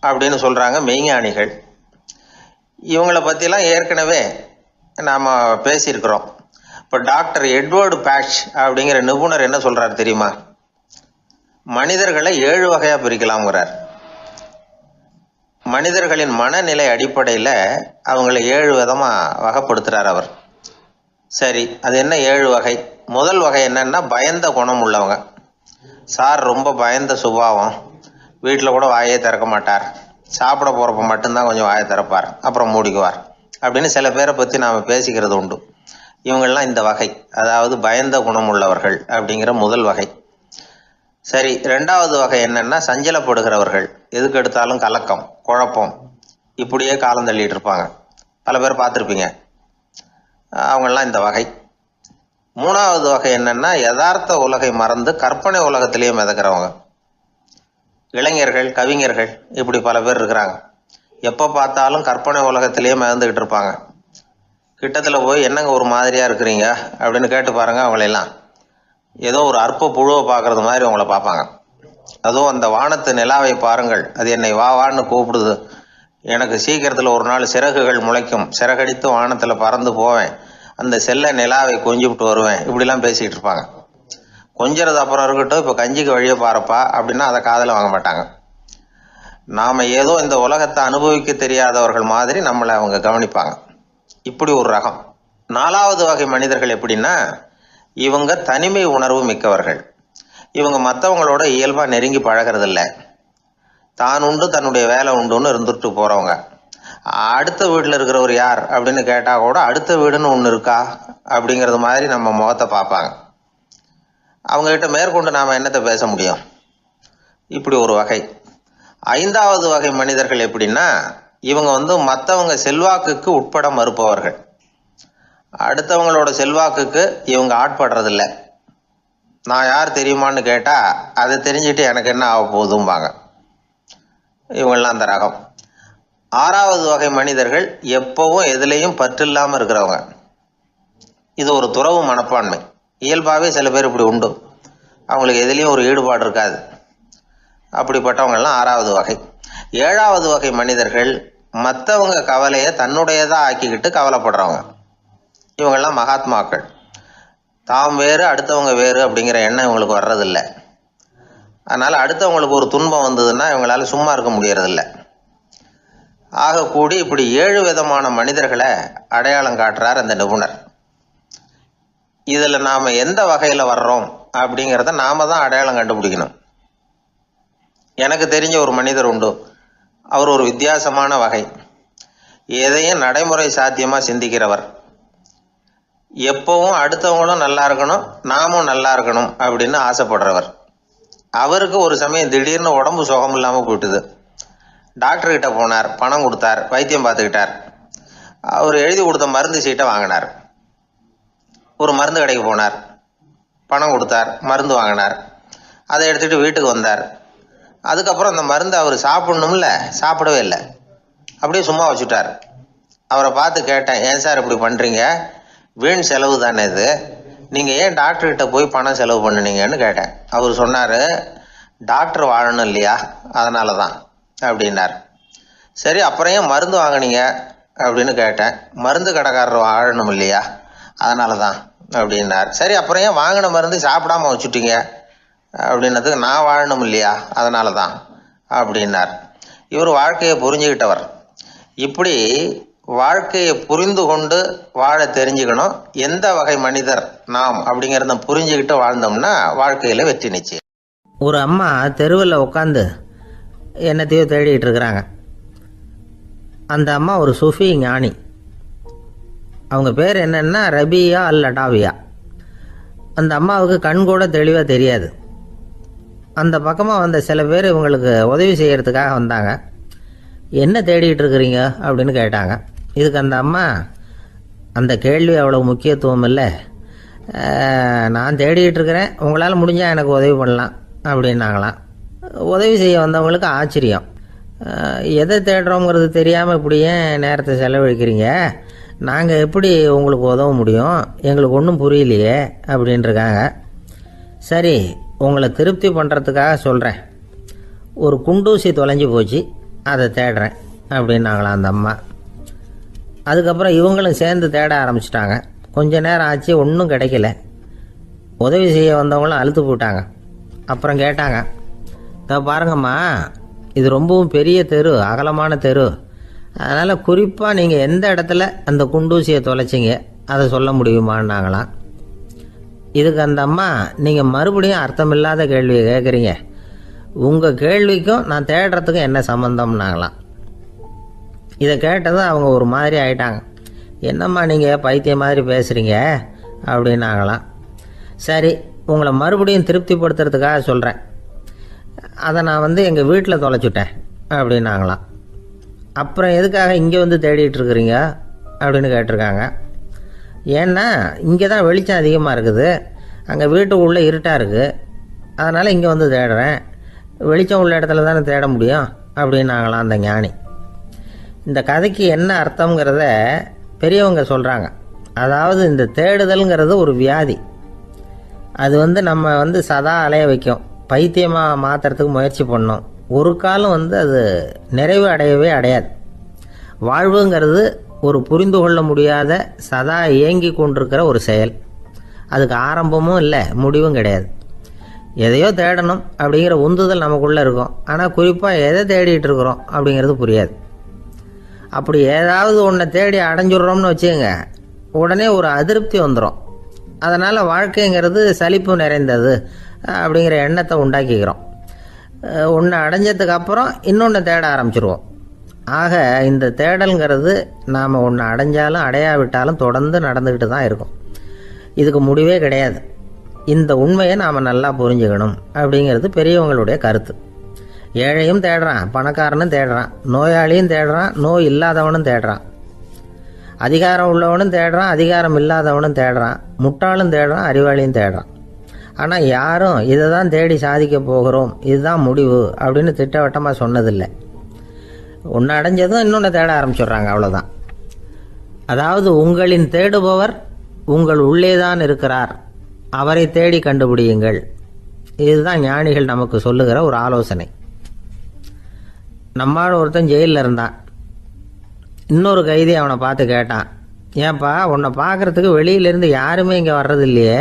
அப்படின்னு சொல்றாங்க மெய்ஞானிகள். இவங்களை பத்திலாம் ஏற்கனவே நாம பேசியிருக்கிறோம். இப்போ டாக்டர் எட்வர்டு பேட்ச் அப்படிங்கிற நிபுணர் என்ன சொல்றாரு தெரியுமா? மனிதர்களை 7 வகையா பிரிக்கலாம்ங்கிறார். மனிதர்களின் மனநிலை அடிப்படையில் அவங்களை 7 விதமா வகைப்படுத்துறார் அவர். சரி, அது என்ன 7 வகை? முதல் வகை என்னன்னா பயந்த குணம் உள்ளவங்க. சார் ரொம்ப பயந்த சுபாவம், வீட்டில் கூட வாயே திறக்க மாட்டார், சாப்பிட போறப்ப மட்டும்தான் கொஞ்சம் வாயை திறப்பார், அப்புறம் மூடிக்குவார் அப்படின்னு சில பேரை பற்றி நாம் பேசிக்கிறது உண்டு. இவங்கெல்லாம் இந்த வகை, அதாவது பயந்த குணம் உள்ளவர்கள் அப்படிங்கிற முதல் வகை. சரி, 2வது வகை என்னன்னா சஞ்சலப்படுகிறவர்கள். எதுக்கு எடுத்தாலும் கலக்கம், குழப்பம், இப்படியே காலம் தள்ளிட்டு இருப்பாங்க. பல பேர் பார்த்துருப்பீங்க. அவங்கெல்லாம் இந்த வகை. 3வது வகை என்னன்னா யதார்த்த உலகை மறந்து கற்பனை உலகத்திலேயே மிதக்கிறவங்க. இளைஞர்கள், கவிஞர்கள், இப்படி பல பேர் இருக்கிறாங்க. எப்போ பார்த்தாலும் கற்பனை உலகத்திலேயே மிதந்துக்கிட்டு இருப்பாங்க. கிட்டத்தில் போய் என்னங்க ஒரு மாதிரியா இருக்கிறீங்க அப்படின்னு கேட்டு பாருங்க. அவங்களெல்லாம் ஏதோ ஒரு அற்ப புழுவை பார்க்கறது மாதிரி அவங்கள பார்ப்பாங்க. அதுவும் அந்த வானத்து நிலாவை பாருங்கள், அது என்னை வா வான்னு கூப்பிடுது, எனக்கு சீக்கிரத்தில் ஒரு நாள் சிறகுகள் முளைக்கும், சிறகடித்து வானத்தில் பறந்து போவேன், அந்த செல்ல நிலாவை கொஞ்சிவிட்டு வருவேன், இப்படிலாம் பேசிக்கிட்டு இருப்பாங்க. கொஞ்சிறது அப்புறம் இருக்கட்டும், இப்போ கஞ்சிக்கு வழியே பாருப்பா அப்படின்னா அதை காதில் வாங்க மாட்டாங்க. நாம் ஏதோ இந்த உலகத்தை அனுபவிக்க தெரியாதவர்கள் மாதிரி நம்மளை அவங்க கவனிப்பாங்க. இப்படி ஒரு ரகம். 4வது வகை மனிதர்கள் எப்படின்னா, இவங்க தனிமை உணர்வு மிக்கவர்கள். இவங்க மற்றவங்களோட இயல்பா நெருங்கி பழகிறதில்ல, தான் உண்டு தன்னுடைய வேலை உண்டுன்னு இருந்துட்டு போறவங்க. அடுத்த வீட்டில் இருக்கிறவர் யார் அப்படின்னு கேட்டா கூட அடுத்த வீடுன்னு ஒன்று இருக்கா அப்படிங்கிறது மாதிரி நம்ம முகத்தை பார்ப்பாங்க. அவங்க கிட்ட மேற்கொண்டு நாம என்னத்தை பேச முடியும்? இப்படி ஒரு வகை. 5வது வகை மனிதர்கள் எப்படின்னா, இவங்க மற்றவங்க செல்வாக்குக்கு உட்பட மறுப்பவர்கள். அடுத்தவங்களோட செல்வாக்குக்கு இவங்க ஆட்படுறதில்ல. நான் யார் தெரியுமான்னு கேட்டா அதை தெரிஞ்சுட்டு எனக்கு என்ன ஆக போகுதும்பாங்க. இவங்கெல்லாம் அந்த ரகம். 6வது வகை மனிதர்கள் எப்பவும் எதுலேயும் பற்று இல்லாமல் இருக்கிறவங்க. இது ஒரு துறவு மனப்பான்மை. இயல்பாகவே சில பேர் இப்படி உண்டு, அவங்களுக்கு எதுலேயும் ஒரு ஈடுபாடு இருக்காது. அப்படிப்பட்டவங்கெல்லாம் 6வது வகை. 7வது வகை மனிதர்கள் மற்றவங்க கவலையை தன்னுடையதாக ஆக்கிக்கிட்டு கவலைப்படுறவங்க. இவங்கெல்லாம் மகாத்மாக்கள். தாம் வேறு அடுத்தவங்க வேறு அப்படிங்கிற எண்ணம் இவங்களுக்கு வர்றதில்லை. அதனால் அடுத்தவங்களுக்கு ஒரு துன்பம் வந்ததுன்னா இவங்களால சும்மா இருக்க முடியறதில்லை. ஆக கூடி இப்படி 7 விதமான மனிதர்களை அடையாளம் காட்டுறார் அந்த நிபுணர். இதில் நாம் எந்த வகையில் வர்றோம் அப்படிங்கிறத நாம தான் அடையாளம் கண்டுபிடிக்கணும். எனக்கு தெரிஞ்ச ஒரு மனிதர் உண்டு. அவர் ஒரு வித்தியாசமான வகை. எதையும் நடைமுறை சாத்தியமாக சிந்திக்கிறவர். எப்பவும் அடுத்தவங்களும் நல்லா இருக்கணும், நாமும் நல்லா இருக்கணும் அப்படின்னு ஆசைப்படுறவர். அவருக்கு ஒரு சமயம் திடீர்னு உடம்பு சுகம் இல்லாமல் போயிட்டுது. டாக்டர்கிட்ட போனார், பணம் கொடுத்தார், வைத்தியம் பார்த்துக்கிட்டார். அவர் எழுதி கொடுத்த மருந்து சீட்டை வாங்கினார். ஒரு மருந்து கடைக்கு போனார், பணம் கொடுத்தார், மருந்து வாங்கினார். அதை எடுத்துகிட்டு வீட்டுக்கு வந்தார். அதுக்கப்புறம் அந்த மருந்து அவர் சாப்பிடணும்ல, சாப்பிடவே இல்லை, அப்படியே சும்மா வச்சுட்டார். அவரை பார்த்து கேட்டேன், ஏன் சார் இப்படி பண்ணுறீங்க, வீண் செலவு தானே இது, நீங்கள் ஏன் டாக்டர்கிட்ட போய் பணம் செலவு பண்ணினீங்கன்னு கேட்டேன். அவர் சொன்னார், டாக்டர் வாழணும் இல்லையா, அதனால தான் அப்படின்னார். சரி, அப்புறம் ஏன் மருந்து வாங்கினீங்க அப்படின்னு கேட்டேன். மருந்து கடைக்காரர் வாழணும் இல்லையா, அதனால தான் அப்படின்னார். சரி, அப்புறம் ஏன் வாங்கின மருந்து சாப்பிடாம வச்சுட்டீங்க அப்படின்னதுக்கு, நான் வாழணும் இல்லையா அதனால தான் அப்படின்னார். இவர் வாழ்க்கையை புரிஞ்சுக்கிட்டவர். இப்படி வாழ்க்கையை புரிந்து கொண்டு வாழ தெரிஞ்சுக்கணும். எந்த வகை மனிதர் நாம் அப்படிங்கிறத புரிஞ்சுக்கிட்டு வாழ்ந்தோம்னா வாழ்க்கையில் வெற்றி நிச்சயம். ஒரு அம்மா தெருவில் உட்காந்து என்னத்தையோ தேடிட்டு இருக்கிறாங்க. அந்த அம்மா ஒரு சுஃபி ஞானி. அவங்க பேர் என்னன்னா ரபியா அல் அடாவியா. அந்த அம்மாவுக்கு கண் கூட தெளிவாக தெரியாது. அந்த பக்கமாக வந்த சில பேர் இவங்களுக்கு உதவி செய்கிறதுக்காக வந்தாங்க. என்ன தேடிட்டு இருக்கிறீங்க அப்படின்னு கேட்டாங்க. இதுக்கு அந்த அம்மா, அந்த கேள்வி அவ்வளோ முக்கியத்துவம் இல்லை, நான் தேடிட்டு இருக்கிறேன், உங்களால் முடிஞ்சால் எனக்கு உதவி பண்ணலாம் அப்படின்னாங்களாம். உதவி செய்ய வந்தவங்களுக்கு ஆச்சரியம். எதை தேடுறோங்கிறது தெரியாமல் இப்படி ஏன் நேரத்தை செலவழிக்கிறீங்க, நாங்கள் எப்படி உங்களுக்கு உதவ முடியும், எங்களுக்கு ஒன்றும் புரியலையே அப்படின்ட்டுருக்காங்க. சரி, உங்களை திருப்தி பண்ணுறதுக்காக சொல்கிறேன், ஒரு குண்டூசி தொலைஞ்சி போச்சு, அதை தேடுறேன் அப்படின்னாங்களாம் அந்த அம்மா. அதுக்கப்புறம் இவங்களும் சேர்ந்து தேட ஆரம்பிச்சிட்டாங்க. கொஞ்ச நேரம் ஆச்சு, ஒன்றும் கிடைக்கல. உதவி செய்ய வந்தவங்களும் அழுத்து போட்டாங்க. அப்புறம் கேட்டாங்க, பாருங்கம்மா, இது ரொம்பவும் பெரிய தெரு, அகலமான தெரு, அதனால் குறிப்பாக நீங்கள் எந்த இடத்துல அந்த குண்டூசியை தொலைச்சிங்க அதை சொல்ல முடியுமான்னாங்களாம். இதுக்கு அந்த அம்மா, நீங்கள் மறுபடியும் அர்த்தமில்லாத கேள்வியை கேட்குறீங்க, உங்கள் கேள்விக்கும் நான் தேடுறதுக்கும் என்ன சம்மந்தம்னாங்களாம். இதை கேட்டதும் அவங்க ஒரு மாதிரி ஆயிட்டாங்க. என்னம்மா நீங்கள் பைத்தியம் மாதிரி பேசுகிறீங்க அப்படின்னாங்களாம். சரி, உங்களை மறுபடியும் திருப்திப்படுத்துறதுக்காக சொல்கிறேன், அதை நான் எங்கள் வீட்டில் தொலைச்சுட்டேன் அப்படின்னாங்களாம். அப்புறம் எதுக்காக இங்கே தேடிட்டு இருக்கிறீங்க அப்படின்னு கேட்டிருக்காங்க. ஏன்னா இங்கே தான் வெளிச்சம் அதிகமாக இருக்குது, அங்கே வீட்டுக்குள்ளே இருட்டாக இருக்குது, அதனால் இங்கே தேடுறேன், வெளிச்சம் உள்ள இடத்துல தானே தேட முடியும் அப்படின்னாங்களாம் அந்த ஞானி. இந்த கதைக்கு என்ன அர்த்தங்கிறத பெரியவங்க சொல்கிறாங்க. அதாவது இந்த தேடுதல்ங்கிறது ஒரு வியாதி. அது நம்ம சதா அலைய வைக்கும், பைத்தியமாக மாற்றுறதுக்கு முயற்சி பண்ணோம். ஒரு காலம் அது நிறைவு அடையவே அடையாது. வாழ்வுங்கிறது ஒரு புரிந்து கொள்ள முடியாத சதா இயங்கி கொண்டிருக்கிற ஒரு செயல். அதுக்கு ஆரம்பமும் இல்லை, முடிவும் கிடையாது. எதையோ தேடணும் அப்படிங்கிற உந்துதல் நமக்குள்ளே இருக்கும், ஆனால் குறிப்பாக எதை தேடிட்டு இருக்கிறோம் அப்படிங்கிறது புரியாது. அப்படி ஏதாவது ஒன்றை தேடி அடைஞ்சிடுறோம்னு வச்சுக்கோங்க, உடனே ஒரு அதிருப்தி வந்துடும். அதனால் வாழ்க்கைங்கிறது சலிப்பு நிறைந்தது அப்படிங்கிற எண்ணத்தை உண்டாக்கிக்கிறோம். ஒன்று அடைஞ்சதுக்கு அப்புறம் இன்னொன்று தேட ஆரம்பிச்சிருவோம். ஆக இந்த தேடல்ங்கிறது நாம் ஒன்று அடைஞ்சாலும் அடையாவிட்டாலும் தொடர்ந்து நடந்துக்கிட்டு தான் இருக்கும். இதுக்கு முடிவே கிடையாது. இந்த உண்மையை நாம் நல்லா புரிஞ்சுக்கணும் அப்படிங்கிறது பெரியவங்களுடைய கருத்து. ஏழையும் தேடுறான், பணக்காரனும் தேடுறான், நோயாளியும் தேடுறான், நோய் இல்லாதவனும் தேடுறான், அதிகாரம் உள்ளவனும் தேடுறான், அதிகாரம் இல்லாதவனும் தேடுறான், முட்டாளும் தேடுறான், அறிவாளியும் தேடுறான். ஆனால் யாரும் இதை தான் தேடி சாதிக்க போகிறோம், இதுதான் முடிவு அப்படின்னு திட்டவட்டமாக சொன்னதில்லை. ஒன்று அடைஞ்சதும் இன்னொன்று தேட ஆரம்பிச்சிடுறாங்க, அவ்வளோதான். அதாவது உங்களின் தேடுபவர் உங்கள் உள்ளே தான் இருக்கிறார், அவரை தேடி கண்டுபிடியுங்கள். இதுதான் ஞானிகள் நமக்கு சொல்லுகிற ஒரு ஆலோசனை. நம்மால் ஒருத்தன் ஜெயிலில் இருந்தான். இன்னொரு கைதி அவனை பார்த்து கேட்டான், ஏன்பா உன்னை பார்க்குறதுக்கு வெளியிலேருந்து யாருமே இங்கே வர்றது இல்லையே,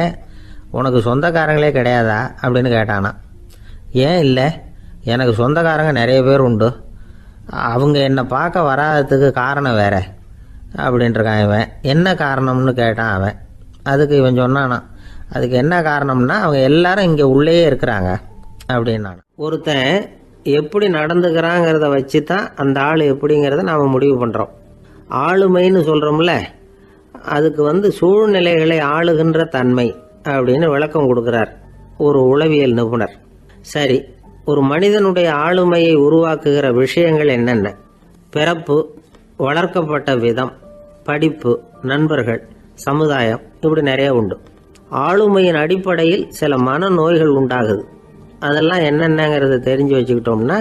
உனக்கு சொந்தக்காரங்களே கிடையாதா அப்படின்னு கேட்டானா. ஏன் இல்லை, எனக்கு சொந்தக்காரங்க நிறைய பேர் உண்டு, அவங்க என்னை பார்க்க வராததுக்கு காரணம் வேற அப்படின்ட்டுருக்கான் இவன். என்ன காரணம்னு கேட்டான் அவன். அதுக்கு இவன் சொன்னானா, அதுக்கு என்ன காரணம்னா அவங்க எல்லாரும் இங்கே உள்ளேயே இருக்கிறாங்க அப்படின்னான. ஒருத்தன் எப்படி நடந்துக்கிறாங்கிறத வச்சு தான் அந்த ஆள் எப்படிங்கிறத நாம் முடிவு பண்ணுறோம். ஆளுமைன்னு சொல்கிறோம்ல, அதுக்கு சூழ்நிலைகளை ஆளுகின்ற தன்மை அப்படின்னு விளக்கம் கொடுக்குறார் ஒரு உளவியல் நிபுணர். சரி, ஒரு மனிதனுடைய ஆளுமையை உருவாக்குகிற விஷயங்கள் என்னென்ன? பிறப்பு, வளர்க்கப்பட்ட விதம், படிப்பு, நண்பர்கள், சமுதாயம், இப்படி நிறைய உண்டு. ஆளுமையின் அடிப்படையில் சில மனநோய்கள் உண்டாகுது. அதெல்லாம் என்னென்னங்கிறத தெரிஞ்சு வச்சுக்கிட்டோம்னா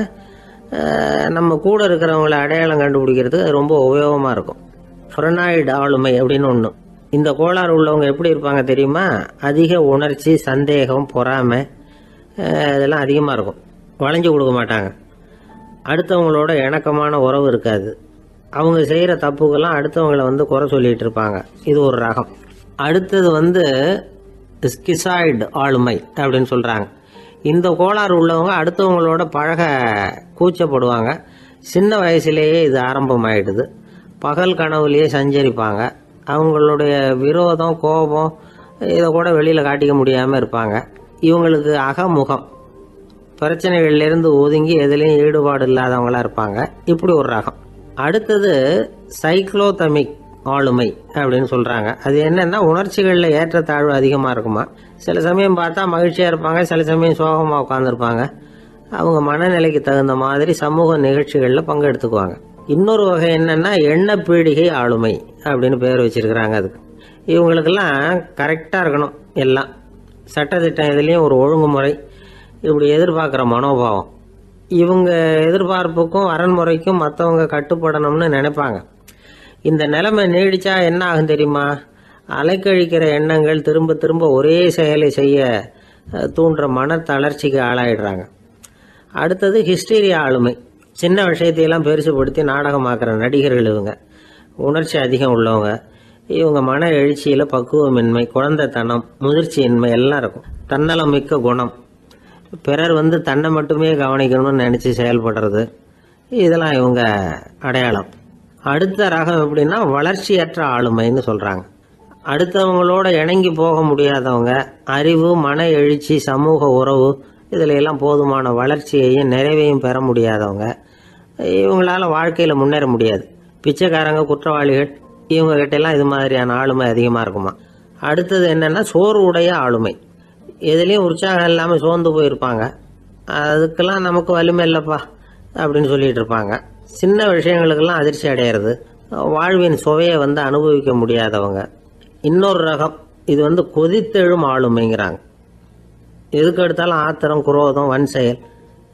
நம்ம கூட இருக்கிறவங்கள அடையாளம் கண்டுபிடிக்கிறதுக்கு அது ரொம்ப உபயோகமாக இருக்கும். ஃப்ரெனாய்டு ஆளுமை அப்படின்னு ஒன்று. இந்த கோளாறு உள்ளவங்க எப்படி இருப்பாங்க தெரியுமா? அதிக உணர்ச்சி, சந்தேகம், பொறாமை இதெல்லாம் அதிகமாக இருக்கும். வளைஞ்சு கொடுக்க மாட்டாங்க. அடுத்தவங்களோட இணக்கமான உறவு இருக்காது. அவங்க செய்கிற தப்புக்கெல்லாம் அடுத்தவங்களை குறை சொல்லிகிட்டு இருப்பாங்க. இது ஒரு ரகம். அடுத்தது ஸ்கிசாய்டு ஆளுமை அப்படின்னு சொல்கிறாங்க. இந்த கோளாறு உள்ளவங்க அடுத்தவங்களோட பழக கூச்சப்படுவாங்க. சின்ன வயசுலேயே இது ஆரம்பமாயிடுது. பகல் கனவுலேயே சஞ்சரிப்பாங்க. அவங்களுடைய விரோதம், கோபம் இதை கூட வெளியில் காட்டிக்க முடியாமல் இருப்பாங்க. இவங்களுக்கு அகமுகம், பிரச்சனைகள்லேருந்து ஒதுங்கி எதுலேயும் ஈடுபாடு இல்லாதவங்களாக இருப்பாங்க. இப்படி ஒரு ரகம். அடுத்தது சைக்ளோதமிக் ஆளுமை அப்படின்னு சொல்கிறாங்க. அது என்னென்னா உணர்ச்சிகளில் ஏற்றத்தாழ்வு அதிகமாக இருக்குமா. சில சமயம் பார்த்தா மகிழ்ச்சியாக இருப்பாங்க, சில சமயம் சோகமாக உட்காந்துருப்பாங்க. அவங்க மனநிலைக்கு தகுந்த மாதிரி சமூக நிகழ்ச்சிகளில் பங்கெடுத்துக்குவாங்க. இன்னொரு வகை என்னென்னா எண்ணப்பீடிகை ஆளுமை அப்படின்னு பேர் வச்சுருக்கிறாங்க. அதுக்கு இவங்களுக்கெல்லாம் கரெக்டாக இருக்கணும், எல்லாம் சட்டத்திட்டம் இதுலேயும் ஒரு ஒழுங்குமுறை, இப்படி எதிர்பார்க்குற மனோபாவம். இவங்க எதிர்பார்ப்புக்கும் அரண்முறைக்கும் மற்றவங்க கட்டுப்படணும்னு நினைப்பாங்க. இந்த நிலைமை நீடிச்சா என்ன ஆகும் தெரியுமா? அலைக்கழிக்கிற எண்ணங்கள் திரும்ப திரும்ப ஒரே செயலை செய்ய தூண்டுற மன தளர்ச்சிக்கு ஆளாயிடுறாங்க. அடுத்தது ஹிஸ்டீரியா ஆளுமை. சின்ன விஷயத்தையெல்லாம் பெருசுப்படுத்தி நாடகமாக்குற நடிகர்கள் இவங்க. உணர்ச்சி அதிகம் உள்ளவங்க. இவங்க மன எழுச்சியில் பக்குவமின்மை, குழந்தைத்தனம், முதிர்ச்சியின்மை எல்லாம் இருக்கும். தன்னலம் மிக்க குணம், பிறர் தன்னை மட்டுமே கவனிக்கணும்னு நினச்சி செயல்படுறது, இதெல்லாம் இவங்க அடையாளம். அடுத்த ரகம் எப்படின்னா வளர்ச்சியற்ற ஆளுமைன்னு சொல்கிறாங்க. அடுத்தவங்களோட இணங்கி போக முடியாதவங்க, அறிவு, மன எழுச்சி, சமூக உறவு இதில் எல்லாம் போதுமான வளர்ச்சியையும் நிறைவையும் பெற முடியாதவங்க. இவங்களால வாழ்க்கையில் முன்னேற முடியாது. பிச்சைக்காரங்க, குற்றவாளிகள் இவங்ககிட்டெல்லாம் இது மாதிரியான ஆளுமை அதிகமாக இருக்குமா. அடுத்தது என்னென்னா சோர்வுடைய ஆளுமை. எதுலேயும் உற்சாகம் இல்லாமல் சோர்ந்து போயிருப்பாங்க. அதுக்கெல்லாம் நமக்கு வலிமை இல்லைப்பா அப்படின்னு சொல்லிட்டு இருப்பாங்க. சின்ன விஷயங்களுக்கெல்லாம் அதிர்ச்சி அடையிறது, வாழ்வின் சுவையை அனுபவிக்க முடியாதவங்க. இன்னொரு ரகம் இது கொதித்தெழும் ஆளுமைங்கிறாங்க. எதுக்கு எடுத்தாலும் ஆத்திரம், குரோதம், வன் செயல்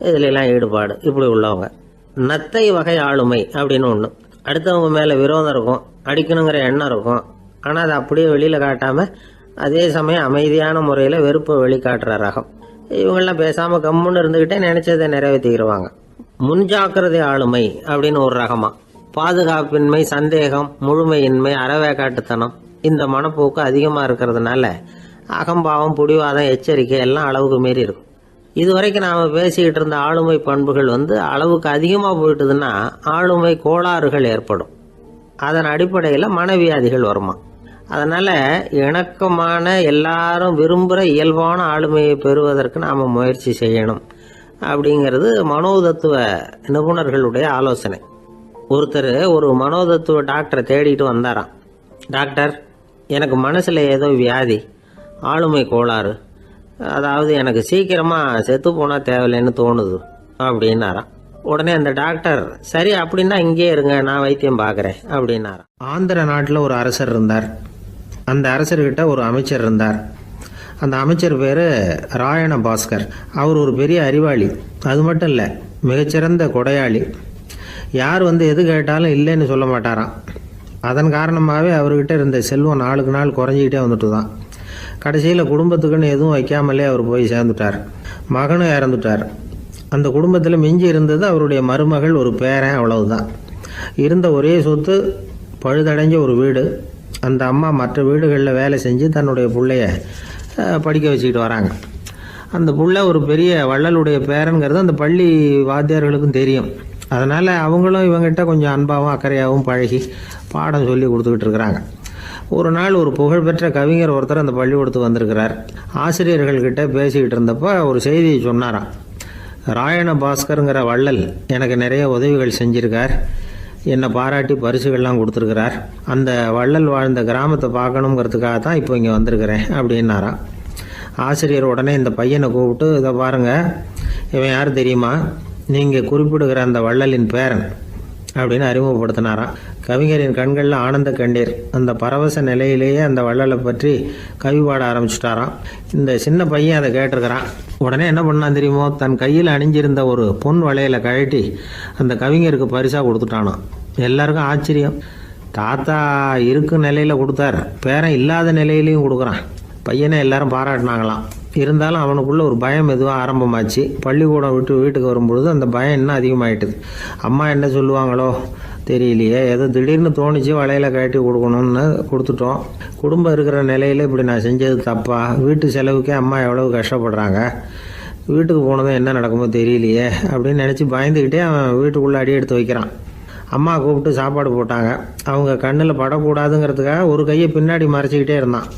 இதிலெல்லாம் ஈடுபாடு, இப்படி உள்ளவங்க. நத்தை வகை ஆளுமை அப்படின்னு ஒன்று. அடுத்தவங்க மேலே விரோதம் இருக்கும், அடிக்கணுங்கிற எண்ணம் இருக்கும். ஆனால் அதை அப்படியே வெளியில் காட்டாமல் அதே சமயம் அமைதியான முறையில் வெறுப்பை வெளிக்காட்டுற ரகம். இவங்கெல்லாம் பேசாமல் கம்முன்னு இருந்துக்கிட்டே நினைச்சதை நிறைவேற்றிக்கிடுவாங்க. முன்ஜாக்கிரதை ஆளுமை அப்படின்னு ஒரு ரகமா. பாதுகாப்பின்மை, சந்தேகம், முழுமையின்மை, அறவேக்காட்டுத்தனம் இந்த மனப்போக்கு அதிகமாக இருக்கிறதுனால அகம்பாவம், புடிவாதம், எச்சரிக்கை எல்லாம் அளவுக்கு மீறி இருக்கும். இதுவரைக்கும் நாம் பேசிக்கிட்டு இருந்த ஆளுமை பண்புகள் அளவுக்கு அதிகமாக போயிட்டுதுன்னா ஆளுமை கோளாறுகள் ஏற்படும். அதன் அடிப்படையில் மனவியாதிகள் வருமா. அதனால் இணக்கமான, எல்லாரும் விரும்புகிற இயல்பான ஆளுமையை பெறுவதற்கு நாம் முயற்சி செய்யணும் அப்படிங்கிறது மனோதத்துவ நிபுணர்களுடைய ஆலோசனை. ஒருத்தர் ஒரு மனோதத்துவ டாக்டரை தேடிட்டு வந்தாராம். டாக்டர், எனக்கு மனசில் ஏதோ வியாதி, ஆளுமை கோளாறு, அதாவது எனக்கு சீக்கிரமாக செத்து போனால் தேவையில்லைன்னு தோணுது அப்படின்னாராம். உடனே அந்த டாக்டர், சரி அப்படின்னா இங்கே இருங்க, நான் வைத்தியம் பார்க்குறேன் அப்படின்னாராம். ஆந்திர நாட்டில் ஒரு அரசர் இருந்தார். அந்த அரசர்கிட்ட ஒரு அமைச்சர் இருந்தார். அந்த அமைச்சர் பேர் ராயண பாஸ்கர். அவர் ஒரு பெரிய அறிவாளி. அது மட்டும் இல்லை, மிகச்சிறந்த கொடையாளி. யார் எது கேட்டாலும் இல்லைன்னு சொல்ல மாட்டாராம். அதன் காரணமாகவே அவர்கிட்ட இருந்த செல்வம் நாளுக்கு நாள் குறைஞ்சிக்கிட்டே வந்துட்டு தான். கடைசியில் குடும்பத்துக்குன்னு எதுவும் வைக்காமலே அவர் போய் சேர்ந்துட்டார். மகனும் இறந்துட்டார். அந்த குடும்பத்தில் மிஞ்சி இருந்தது அவருடைய மருமகள், ஒரு பேரன், அவ்வளவுதான். இருந்த ஒரே சொத்து பழுதடைஞ்ச ஒரு வீடு. அந்த அம்மா மற்ற வீடுகளில் வேலை செஞ்சு தன்னுடைய பிள்ளைய படிக்க வச்சுக்கிட்டு வராங்க. அந்த புள்ள ஒரு பெரிய வள்ளலுடைய பேரன்கிறது அந்த பள்ளி வாத்தியார்களுக்கும் தெரியும். அதனால் அவங்களும் இவங்ககிட்ட கொஞ்சம் அன்பாகவும் அக்கறையாகவும் பழகி பாடம் சொல்லி கொடுத்துக்கிட்டு இருக்கிறாங்க. ஒரு நாள் ஒரு புகழ்பெற்ற கவிஞர் ஒருத்தர் அந்த பள்ளிக்கூடத்துக்கு வந்திருக்கிறார். ஆசிரியர்கள்கிட்ட பேசிக்கிட்டு இருந்தப்போ ஒரு செய்தியை சொன்னாராம். ராயண பாஸ்கருங்கிற வள்ளல் எனக்கு நிறைய உதவிகள் செஞ்சிருக்கார், என்னை பாராட்டி பரிசுகள்லாம் கொடுத்துருக்கிறார். அந்த வள்ளல் வாழ்ந்த கிராமத்தை பார்க்கணுங்கிறதுக்காக தான் இப்போ இங்கே வந்திருக்கிறேன் அப்படின்னாராம். ஆசிரியர் உடனே இந்த பையனை கூப்பிட்டு, இதை பாருங்கள், இவன் யார் தெரியுமா, நீங்கள் குறிப்பிடுகிற அந்த வள்ளலின் பேரன் அப்படின்னு அறிமுகப்படுத்தினாராம். கவிஞரின் கண்களில் ஆனந்த கண்ணீர். அந்த பரவச நிலையிலேயே அந்த வள்ளலை பற்றி கவி பாட ஆரம்பிச்சிட்டாராம். இந்த சின்ன பையன் அதை கேட்டிருக்கிறான். உடனே என்ன பண்ணான் தெரியுமோ, தன் கையில் அணிஞ்சிருந்த ஒரு பொன் வளையலை கழட்டி அந்த கவிஞருக்கு பரிசாக கொடுத்துட்டானான். எல்லாருக்கும் ஆச்சரியம். தாத்தா இருக்கும் நிலையில் கொடுத்தார், பேரன் இல்லாத நிலையிலையும் கொடுக்குறான். பையனை எல்லாரும் பாராட்டினாங்களாம். இருந்தாலும் அவனுக்குள்ள ஒரு பயம் எதுவும் ஆரம்பமாச்சு. பள்ளிக்கூடம் விட்டு வீட்டுக்கு வரும்பொழுது அந்த பயம் இன்னும் அதிகமாகிட்டுது. அம்மா என்ன சொல்லுவாங்களோ தெரியலையே, ஏதோ திடீர்னு தோணிச்சு வளையலை கட்டி கொடுக்கணும்னு கொடுத்துட்டோம். குடும்பம் இருக்கிற நிலையில் இப்படி நான் செஞ்சது தப்பா, வீட்டு செலவுக்கே அம்மா எவ்வளவு கஷ்டப்படுறாங்க, வீட்டுக்கு போனதும் என்ன நடக்குமோ தெரியலையே அப்படின்னு நினச்சி பயந்துக்கிட்டே அவன் வீட்டுக்குள்ளே அடி எடுத்து வைக்கிறான். அம்மா கூப்பிட்டு சாப்பாடு போட்டாங்க. அவங்க கண்ணில் படக்கூடாதுங்கிறதுக்காக ஒரு கையை பின்னாடி மறைச்சிக்கிட்டே இருந்தான்.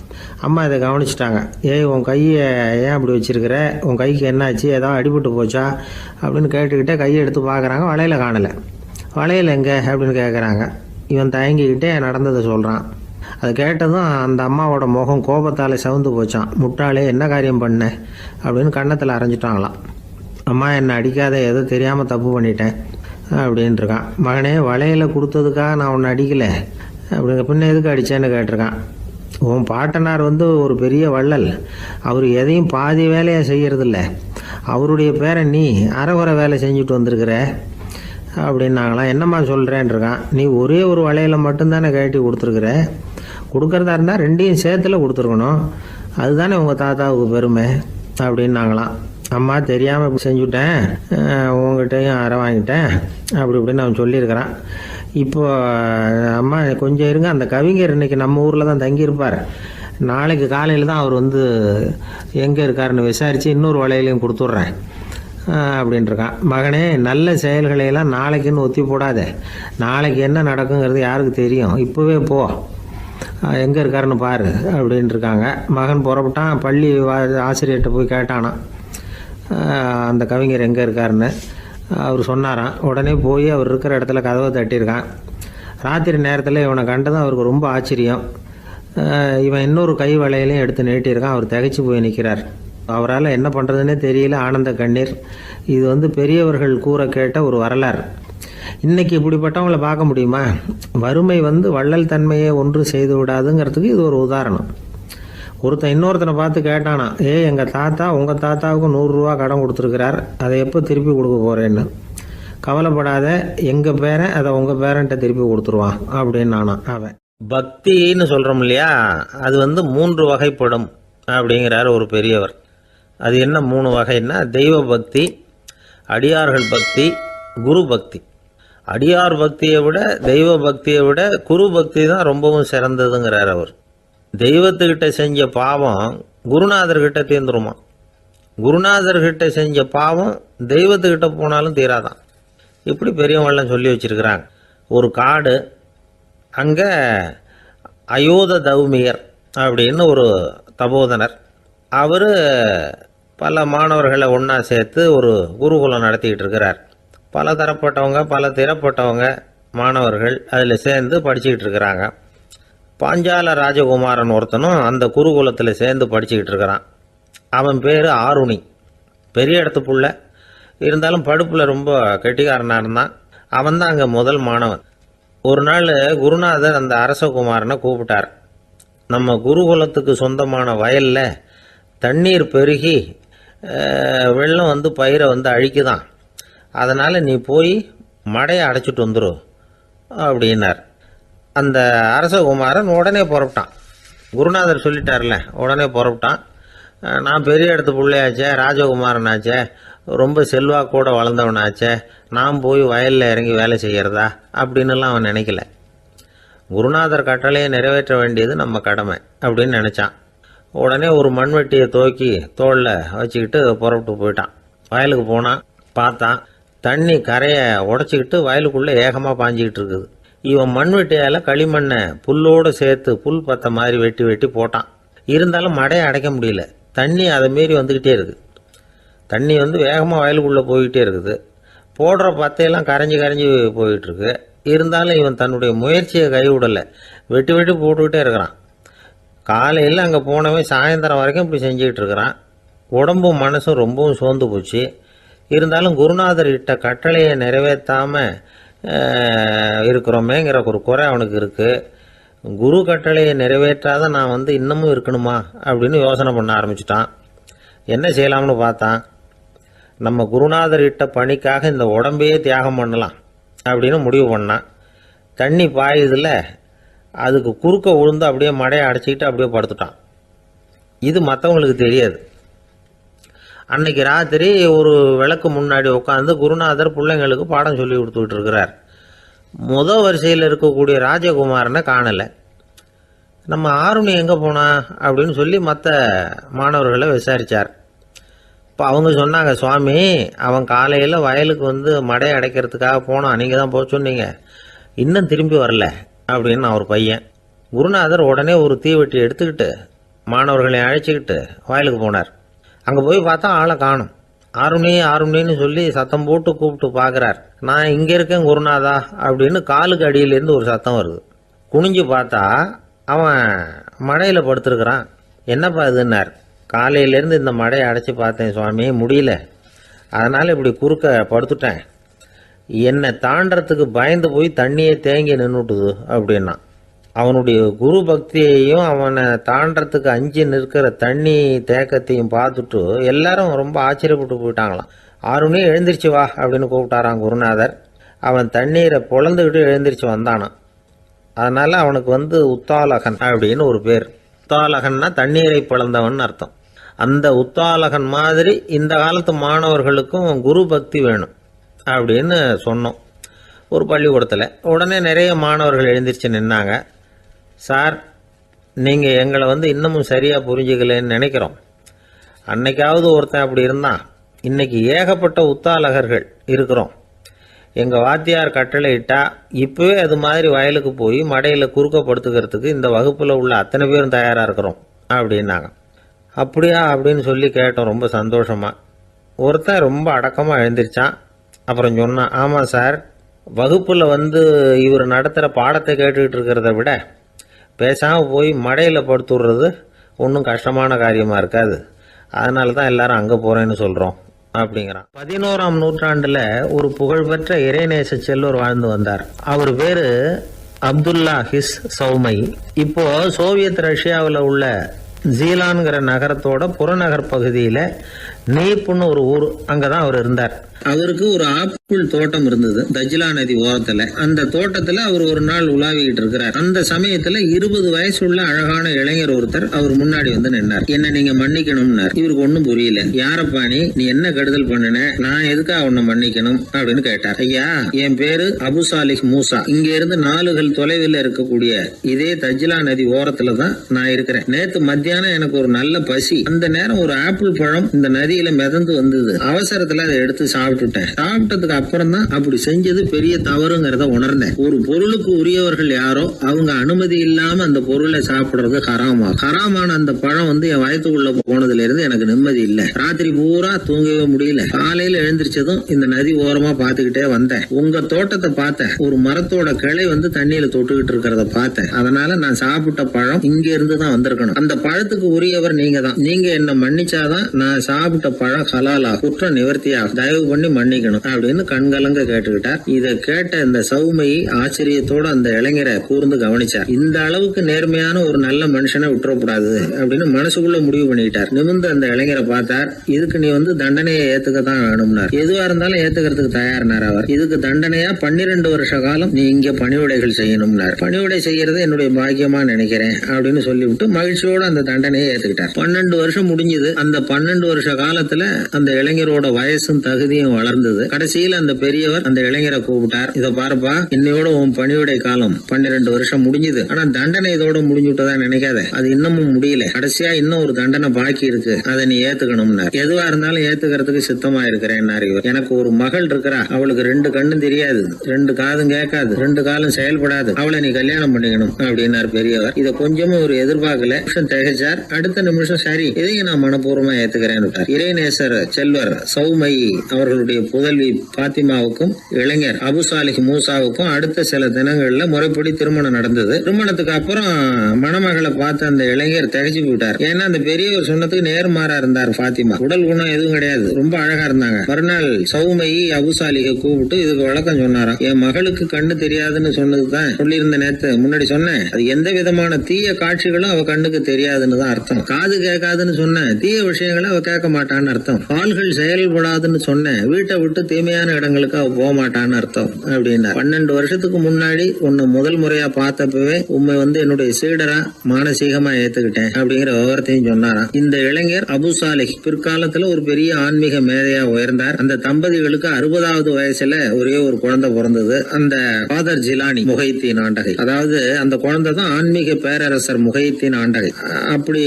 அம்மா இதை கவனிச்சிட்டாங்க. ஏய், உன் கையை ஏன் அப்படி வச்சிருக்கிற, உன் கைக்கு என்னாச்சு, ஏதாவது அடிபட்டு போச்சா அப்படின்னு கேட்டுக்கிட்டே கையை எடுத்து பார்க்குறாங்க. வளையல காணலை. வளையல் எங்கே அப்படின்னு கேட்குறாங்க. இவன் தயங்கிக்கிட்டே நடந்ததை சொல்கிறான். அது கேட்டதும் அந்த அம்மாவோட முகம் கோபத்தால் சவுந்து போச்சான். முட்டாளே, என்ன காரியம் பண்ண அப்படின்னு கன்னத்தில் அரைஞ்சிட்டாங்களாம். அம்மா, என்னை அடிக்காத, ஏதோ தெரியாமல் தப்பு பண்ணிட்டேன் அப்படின்ட்டுருக்கான். மகனே, வளையலை கொடுத்ததுக்காக நான் உன்னை அடிக்கலை அப்படிங்க, பின்ன எதுக்கு அடித்தேன்னு கேட்டிருக்கான். உன் பாட்டனார் ஒரு பெரிய வள்ளல். அவர் எதையும் பாதி வேலையை செய்யறதில்ல. அவருடைய பேரை நீ அரைகுறை வேலை செஞ்சுட்டு வந்திருக்கிற அப்படின்னாங்களாம். என்னம்மா சொல்கிறேன்ருக்கான். நீ ஒரே ஒரு வளையலை மட்டும்தானே கட்டி கொடுத்துருக்குற. கொடுக்குறதா இருந்தால் ரெண்டையும் சேர்த்துல கொடுத்துருக்கணும். அதுதானே உங்கள் தாத்தாவுக்கு பெருமை அப்படின்னாங்களாம். அம்மா, தெரியாமல் இப்படி செஞ்சுட்டேன், உங்கள்கிட்டையும் அரை வாங்கிட்டேன் அப்படி இப்படின்னு அவன் சொல்லியிருக்கிறான். இப்போ அம்மா கொஞ்சம் இருங்க, அந்த கவிஞர் இன்னைக்கு நம்ம ஊரில் தான் தங்கியிருப்பார். நாளைக்கு காலையில் தான் அவர் எங்கே இருக்காருன்னு விசாரித்து இன்னொரு வளையலையும் கொடுத்துட்றேன் அப்படின்ட்டுருக்கான். மகனே, நல்ல செயல்களையெல்லாம் நாளைக்குன்னு ஒத்தி போடாத. நாளைக்கு என்ன நடக்குங்கிறது யாருக்கு தெரியும். இப்போவே போ, எங்கே இருக்காருன்னு பாரு அப்படின்ட்டுருக்காங்க. மகன் புறப்பட்டான். பள்ளி ஆசிரியர்கிட்ட போய் கேட்டானான் அந்த கவிஞர் எங்கே இருக்காருன்னு. அவர் சொன்னாராம். உடனே போய் அவர் இருக்கிற இடத்துல கதவை தட்டியிருக்கான். ராத்திரி நேரத்தில் இவனை கண்டதும் அவருக்கு ரொம்ப ஆச்சரியம். இவன் இன்னொரு கை வளையலையும் எடுத்து நீட்டியிருக்கான். அவர் திகைச்சு போய் நிற்கிறார். அவரால் என்ன பண்ணுறதுன்னே தெரியல. ஆனந்த கண்ணீர். இது பெரியவர்கள் கூற கேட்ட ஒரு வரலாறு. இன்றைக்கி இப்படிப்பட்டவங்களை பார்க்க முடியுமா? வறுமை வள்ளல் தன்மையை ஒன்று செய்து விடாதுங்கிறதுக்கு இது ஒரு உதாரணம். ஒருத்தன் இன்னொருத்தனை பார்த்து கேட்டானா, எங்கள் தாத்தா உங்கள் தாத்தாவுக்கு 100 ரூபா கடன் கொடுத்துருக்கிறார், அதை எப்போ திருப்பி கொடுக்க போகிறேன்னு. கவலைப்படாத, எங்கள் பேரன் அதை உங்கள் பேரன்ட்ட திருப்பி கொடுத்துருவான் அப்படின்னு நானான் அவன். பக்தின்னு சொல்கிறோம் இல்லையா, அது 3 வகைப்படும் அப்படிங்கிறார் ஒரு பெரியவர். அது என்ன 3 வகைன்னா, தெய்வ பக்தி, அடியார்கள் பக்தி, குரு பக்தி. அடியார் பக்தியை விட தெய்வ பக்தியை விட குரு பக்தி தான் ரொம்பவும் சிறந்ததுங்கிறார் அவர். தெய்வத்துக்கிட்ட செஞ்ச பாவம் குருநாதர்கிட்ட தீர்ந்துருமா. குருநாதர்கிட்ட செஞ்ச பாவம் தெய்வத்துக்கிட்ட போனாலும் தீராதான். இப்படி பெரியவங்களாம் சொல்லி வச்சிருக்கிறாங்க. ஒரு காடு, அங்கே அயோத தௌமியர் அப்படின்னு ஒரு தபோதனர். அவர் பல மாணவர்களை ஒன்றா சேர்த்து ஒரு குருகுலம் நடத்திக்கிட்டு இருக்கிறார். பல தரப்பட்டவங்க பல திறப்பட்டவங்க மாணவர்கள் அதில் சேர்ந்து படிச்சுக்கிட்டு இருக்கிறாங்க. பாஞ்சால ராஜகுமாரன் ஒருத்தனும் அந்த குருகுலத்தில் சேர்ந்து படிச்சுக்கிட்டு இருக்கிறான். அவன் பேர் ஆருணி. பெரிய இடத்து புள்ள, இருந்தாலும் படுப்பில் ரொம்ப கெட்டிக்காரனாக இருந்தான். அவன் தான் அங்கே முதல் மாணவன். ஒரு நாள் குருநாதர் அந்த அரசகுமாரனை கூப்பிட்டார். நம்ம குருகுலத்துக்கு சொந்தமான வயலில் தண்ணீர் பெருகி வெள்ளம் பயிரை அழிக்குதான். அதனால் நீ போய் மடையை அடைச்சிட்டு வந்துடும் அப்படின்னார். அந்த அரசகுமாரன் உடனே புறப்பட்டான். குருநாதர் சொல்லிட்டார்ல, உடனே புறப்பட்டான். நான் பெரிய இடத்து பிள்ளையாச்சே, ராஜகுமாரனாச்சே, ரொம்ப செல்வாக்கூட வளர்ந்தவனாச்சே, நான் போய் வயலில் இறங்கி வேலை செய்கிறதா அப்படின்னுலாம் அவன் நினைக்கல. குருநாதர் கட்டளையை நிறைவேற்ற வேண்டியது நம்ம கடமை அப்படின்னு நினச்சான். உடனே ஒரு மண்வெட்டியை தூக்கி தோளில் வச்சுக்கிட்டு புறப்பட்டு போயிட்டான். வயலுக்கு போனான். பார்த்தான், தண்ணி கரையை உடச்சிக்கிட்டு வயலுக்குள்ளே ஏகமாக பாஞ்சிக்கிட்டு இருக்குது. இவன் மண்வெட்டியால் களிமண்ணை புல்லோடு சேர்த்து புல் பத்த மாதிரி வெட்டி வெட்டி போட்டான். இருந்தாலும் மடையை அடைக்க முடியல. தண்ணி அதை மீறி வந்துக்கிட்டே இருக்குது. தண்ணி வேகமாக வயலுக்குள்ளே போய்கிட்டே இருக்குது. போடுற பத்தையெல்லாம் கரைஞ்சி போயிட்டுருக்கு. இருந்தாலும் இவன் தன்னுடைய முயற்சியை கைவிடலை. வெட்டி வெட்டி போட்டுக்கிட்டே இருக்கிறான். காலையில் அங்கே போனவன் சாயந்தரம் வரைக்கும் இப்படி செஞ்சுக்கிட்டு இருக்கிறான். உடம்பும் மனசும் ரொம்பவும் சோர்ந்து போச்சு. இருந்தாலும் குருநாதர் இட்ட கட்டளையை நிறைவேற்றாமல் இருக்கிறோமேங்கிற ஒரு குறை அவனுக்கு இருக்குது. குரு கட்டளையை நிறைவேற்றாத நான் இன்னமும் இருக்கணுமா அப்படின்னு யோசனை பண்ண ஆரம்பிச்சிட்டான். என்ன செய்யலாம்னு பார்த்தான். நம்ம குருநாதர் இட்ட பணிக்காக இந்த உடம்பையே தியாகம் பண்ணலாம் அப்படின்னு முடிவு பண்ணான். தண்ணி பாயுதில்ல, அதுக்கு குறுக்க விழுந்து அப்படியே மடையை அடைச்சிக்கிட்டு அப்படியே படுத்துட்டான். இது மற்றவங்களுக்கு தெரியாது. அன்னைக்கு ராத்திரி ஒரு விளக்கு முன்னாடி உட்காந்து குருநாதர் பிள்ளைங்களுக்கு பாடம் சொல்லி கொடுத்துக்கிட்டு இருக்கிறார். முதல் வரிசையில் இருக்கக்கூடிய ராஜகுமாரனை காணலை. நம்ம ஆருணி எங்கே போனா அப்படின்னு சொல்லி மற்ற மாணவர்களை விசாரித்தார். இப்போ அவங்க சொன்னாங்க, சுவாமி அவன் காலையில் வயலுக்கு வந்து மடையை அடைக்கிறதுக்காக போனான், நீங்கள் தான் போக சொன்னீங்க, இன்னும் திரும்பி வரல அப்படின்னு அவர் பையன். குருநாதர் உடனே ஒரு தீவெட்டி எடுத்துக்கிட்டு மாணவர்களை அழைச்சிக்கிட்டு வயலுக்கு போனார். அங்கே போய் பார்த்தா ஆளை காணும். ஆறுமணின்னு சொல்லி சத்தம் போட்டு கூப்பிட்டு பார்க்குறார். நான் இங்கே இருக்கேன் குருநாதா அப்படின்னு காலுக்கு அடியிலேருந்து ஒரு சத்தம் வருது. குனிஞ்சு பார்த்தா அவன் மடையில் படுத்துருக்கிறான். என்னப்பா இதுன்னார். காலையிலேருந்து இந்த மடையை அடைச்சி பார்த்தேன் சுவாமி, முடியல, அதனால் இப்படி குறுக்க படுத்துட்டேன், என்னை தாண்டறதுக்கு பயந்து போய் தண்ணியே தேங்கி நின்றுட்டுது அப்படின்னா. அவனுடைய குரு பக்தியையும் அவனை தாண்டறதுக்கு அஞ்சு நிற்கிற தண்ணி தேக்கத்தையும் பார்த்துட்டு எல்லாரும் ரொம்ப ஆச்சரியப்பட்டு போயிட்டாங்களாம். 6 மணி எழுந்திரிச்சு வா அப்படின்னு கூப்பிட்டாரான் குருநாதர். அவன் தண்ணீரை பொழந்துக்கிட்டு எழுந்திரிச்சு வந்தானான். அதனால் அவனுக்கு வந்து உத்தாலகன் அப்படின்னு ஒரு பேர். உத்தாலகன்னா தண்ணீரை பிளந்தவன் அர்த்தம். அந்த உத்தாலகன் மாதிரி இந்த காலத்து மாணவர்களுக்கும் குரு பக்தி வேணும் அப்படின்னு சொன்னோம் ஒரு பள்ளிக்கூடத்தில். உடனே நிறைய மாணவர்கள் எழுந்திரிச்சு நின்னாங்க. சார், நீங்கள் எங்களை வந்து இன்னமும் சரியாக புரிஞ்சுக்கலன்னு நினைக்கிறோம். அன்னைக்காவது ஒருத்தன் அப்படி இருந்தான், இன்னைக்கு ஏகப்பட்ட உத்தாலகர்கள் இருக்கிறோம். எங்கள் வாத்தியார் கட்டளை இட்டா இப்போவே அது மாதிரி வயலுக்கு போய் மடையில் குறுக்கப்படுத்துக்கிறதுக்கு இந்த வகுப்பில் உள்ள அத்தனை பேரும் தயாராக இருக்கிறோம் அப்படின்னாங்க. அப்படியா அப்படின்னு சொல்லி கேட்டோம் ரொம்ப சந்தோஷமாக. ஒருத்தன் ரொம்ப அடக்கமாக எழுந்திரிச்சான். அப்புறம் சொன்னான், ஆமாம் சார், வகுப்பில் வந்து இவர் நடத்துகிற பாடத்தை கேட்டுக்கிட்டு இருக்கிறத விட பேசாமல் போய் மடையில் படுத்துடுறது ஒன்றும் கஷ்டமான காரியமாக இருக்காது, அதனால தான் எல்லாரும் அங்கே போகிறேன்னு சொல்கிறோம் அப்படிங்கிறான். 11ஆம் நூற்றாண்டில் ஒரு புகழ்பெற்ற இறைநேச செல்வர் வாழ்ந்து வந்தார். அவர் பேர் அப்துல்லா ஹிஸ் சௌமை. இப்போது சோவியத் ரஷ்யாவில் உள்ள ஜீலான்கிற நகரத்தோட புறநகர் பகுதியில் நீப்புன்னு ஒரு ஊர், அங்கே தான் அவர் இருந்தார். அவருக்கு ஒரு ஆப்பிள் தோட்டம் இருந்தது தஜ்லா நதி ஓரத்துல. அந்த தோட்டத்துல அவர் ஒரு நாள் உலாவிக்கிட்டு இருக்கிறார். அந்த சமயத்துல 20 வயசுள்ள அழகான இளைஞர் ஒருத்தர் அவர் முன்னாடி வந்து நின்னார். என்ன நீங்க மன்னிக்கணும்னார். இவருக்கு ஒன்னும் புரியல. யாரப்பா நீ என்ன கெடுதல் பண்ணின, நான் எதுக்காக உன்னை மன்னிக்கணும் அப்படின்னு கேட்டார். ஐயா, என் பேரு அபு சாலிஹ் மூசா, இங்க இருந்து 4 கல் தொலைவில் இருக்கக்கூடிய இதே தஜ்லா நதி ஓரத்துல தான் நான் இருக்கிறேன். நேத்து மத்தியானம் எனக்கு ஒரு நல்ல பசி. அந்த நேரம் ஒரு ஆப்பிள் பழம் இந்த நதியில மிதந்து வந்தது. அவசரத்துல அதை எடுத்து சாப்பிட்டுட்டேன். சாப்பிட்டதுக்கு அப்புறம் தான் அப்படி செஞ்சது பெரிய தவறுங்கிறத உணர்ந்தேன். ஒரு பொருளுக்கு உரியவர்கள் யாரோ அவங்க அனுமதி இல்லாம அந்த பொருளை சாப்பிடுறது ஹராமான அந்த பழம் வந்து என் வயத்துக்குள்ள போனதுல இருந்து எனக்கு நிம்மதி இல்ல. ராத்திரி பூரா தூங்கவே முடியல. காலையில எழுந்திரிச்சதும் இந்த நதி ஓரமா பாத்துக்கிட்டே வந்தேன். உங்க தோட்டத்தை பார்த்தேன். ஒரு மரத்தோட கிளை வந்து தண்ணியில தொட்டுக்கிட்டு இருக்கிறத பார்த்தேன். அதனால நான் சாப்பிட்ட பழம் இங்க இருந்து தான் வந்திருக்கணும். அந்த பழத்துக்கு உரியவர் நீங்க தான். நீங்க என்ன மன்னிச்சாதான் நான் சாப்பிட்ட பழம் ஹலாலா, குற்றம் நிவர்த்தியா, தயவு பண்ணி மன்னிக்கணும் அப்படின்னு கண்கலங்க கேட்டுக்கிட்டார். இதை கேட்ட இந்த சௌமை ஆச்சரியத்தோட அந்த இளைஞரை கூர்ந்து கவனிச்சார். இந்த அளவுக்கு நேர்மையான ஒரு நல்ல மனுஷனை விட்டுறக்கூடாது அப்படின்னு மனசுக்குள்ள முடிவு பண்ணிட்டார். நிமிர்ந்து அந்த இளைஞரை பார்த்தார். இதுக்கு நீ வந்து தண்டனையை ஏத்துக்கத்தான் வேணும்னார். எதுவா இருந்தாலும் ஏத்துக்கிறதுக்கு தயார்னார் அவர். இதுக்கு தண்டனையா 12 வருஷ காலம் நீ இங்க பணிவிடைகள் செய்யணும்னார். பணிவிடை செய்யறது என்னுடைய பாக்கியமா நினைக்கிறேன் அப்படின்னு சொல்லிவிட்டு மகிழ்ச்சியோட அந்த தண்டனையை ஏத்துக்கிட்டார். 12 வருஷம் முடிஞ்சது. அந்த 12 வருஷ காலத்துல அந்த இளைஞரோட வயசும் தகுதியும் வளர்ந்தது. கடைசியில் அந்த பெரியவர் அந்த இளைஞரை கூப்பிட்டார். இதை பாருப்பா, இன்னையோட உன் பணிவிடை காலம் 12 வருஷம் முடிஞ்சது. ஆனா தண்டனை இதோட முடிஞ்சுட்டதா நினைக்காத, அது இன்னமும் முடியல. கடைசியா இன்னும் ஒரு தண்டனை பாக்கி இருக்கு, அதை நீ ஏத்துக்கணும்னார். எதுவா இருந்தாலும் ஏத்துக்கிறதுக்கு சித்தமா இருக்கிறேன். எனக்கு ஒரு மகள் இருக்கிறா, அவளுக்கு 2 கண்ணும் தெரியாது, 2 காதும் கேட்காது, 2 காலும் செயல்படாது, அவளை நீ கல்யாணம் பண்ணிக்கணும் அப்படின்னார் பெரியவர். இதை கொஞ்சமும் ஒரு எதிர்பார்க்கல. திகைச்சார். அடுத்த நிமிஷம் சரி, இதையும் நான் மனப்பூர்வமா ஏத்துக்கிறேன். இறைநேசர் செல்வர் சௌமை அவர்களுடைய புதல்வி பாத்திமாவுக்கும் இளைஞர் அபு சாலிஹ் மூசாவுக்கும் அடுத்த சில தினங்கள்ல முறைப்படி திருமணம் நடந்தது. திருமணத்துக்கு அப்புறம் மணமகளை பார்த்த அந்த இளைஞர் திகைச்சு போயிட்டார். ஏன்னா அந்த பெரியவர் சொன்னதுக்கு நேர்மாறா இருந்தார். பாத்திமா உடல் குணம் எதுவும் கிடையாது, ரொம்ப அழகா இருந்தாங்க. மறுநாள் சௌமை அபு சாலிஹை கூப்பிட்டு இதுக்கு விளக்கம் சொன்னாராம். என் மகளுக்கு கண்ணு தெரியாதுன்னு சொன்னதுதான் சொல்லியிருந்த நேத்து முன்னாடி சொன்னேன். அது எந்த விதமான தீய காட்சிகளும் அவ கண்ணுக்கு தெரியாதுன்னு தான் அர்த்தம். காது கேட்காதுன்னு சொன்ன தீய விஷயங்களை அவ கேட்க மாட்டான்னு அர்த்தம். கால்கள் செயல்படாதுன்னு சொன்ன வீட்டை விட்டு தீமையான இடங்களுக்கு அவ போக மாட்டான்னு அர்த்தம் அப்படின்னா. 12 வருஷத்துக்கு முன்னாடி உன்னை முதல் முறையா பார்த்தப்பவே உண்மை வந்து என்னுடைய சீடரா மானசீகமா ஏத்துக்கிட்டேன் அப்படிங்கிற விவரத்தையும் சொன்னாராம். இந்த இளைஞர் அபு சாலிஹ் பிற்காலத்துல ஒரு பெரிய ஆன்மீக மேதையா உயர்ந்தார். அந்த தம்பதிகளுக்கு 60வது வயசுல ஒரே ஒரு குழந்தை பிறந்தது. அந்த ஃபாதர் ஜிலானி முஹைத்தீன் ஆண்டகை, அதாவது அந்த குழந்தை தான் ஆன்மீக பேரரசர் முஹைத்தீன் ஆண்டகை. அப்படி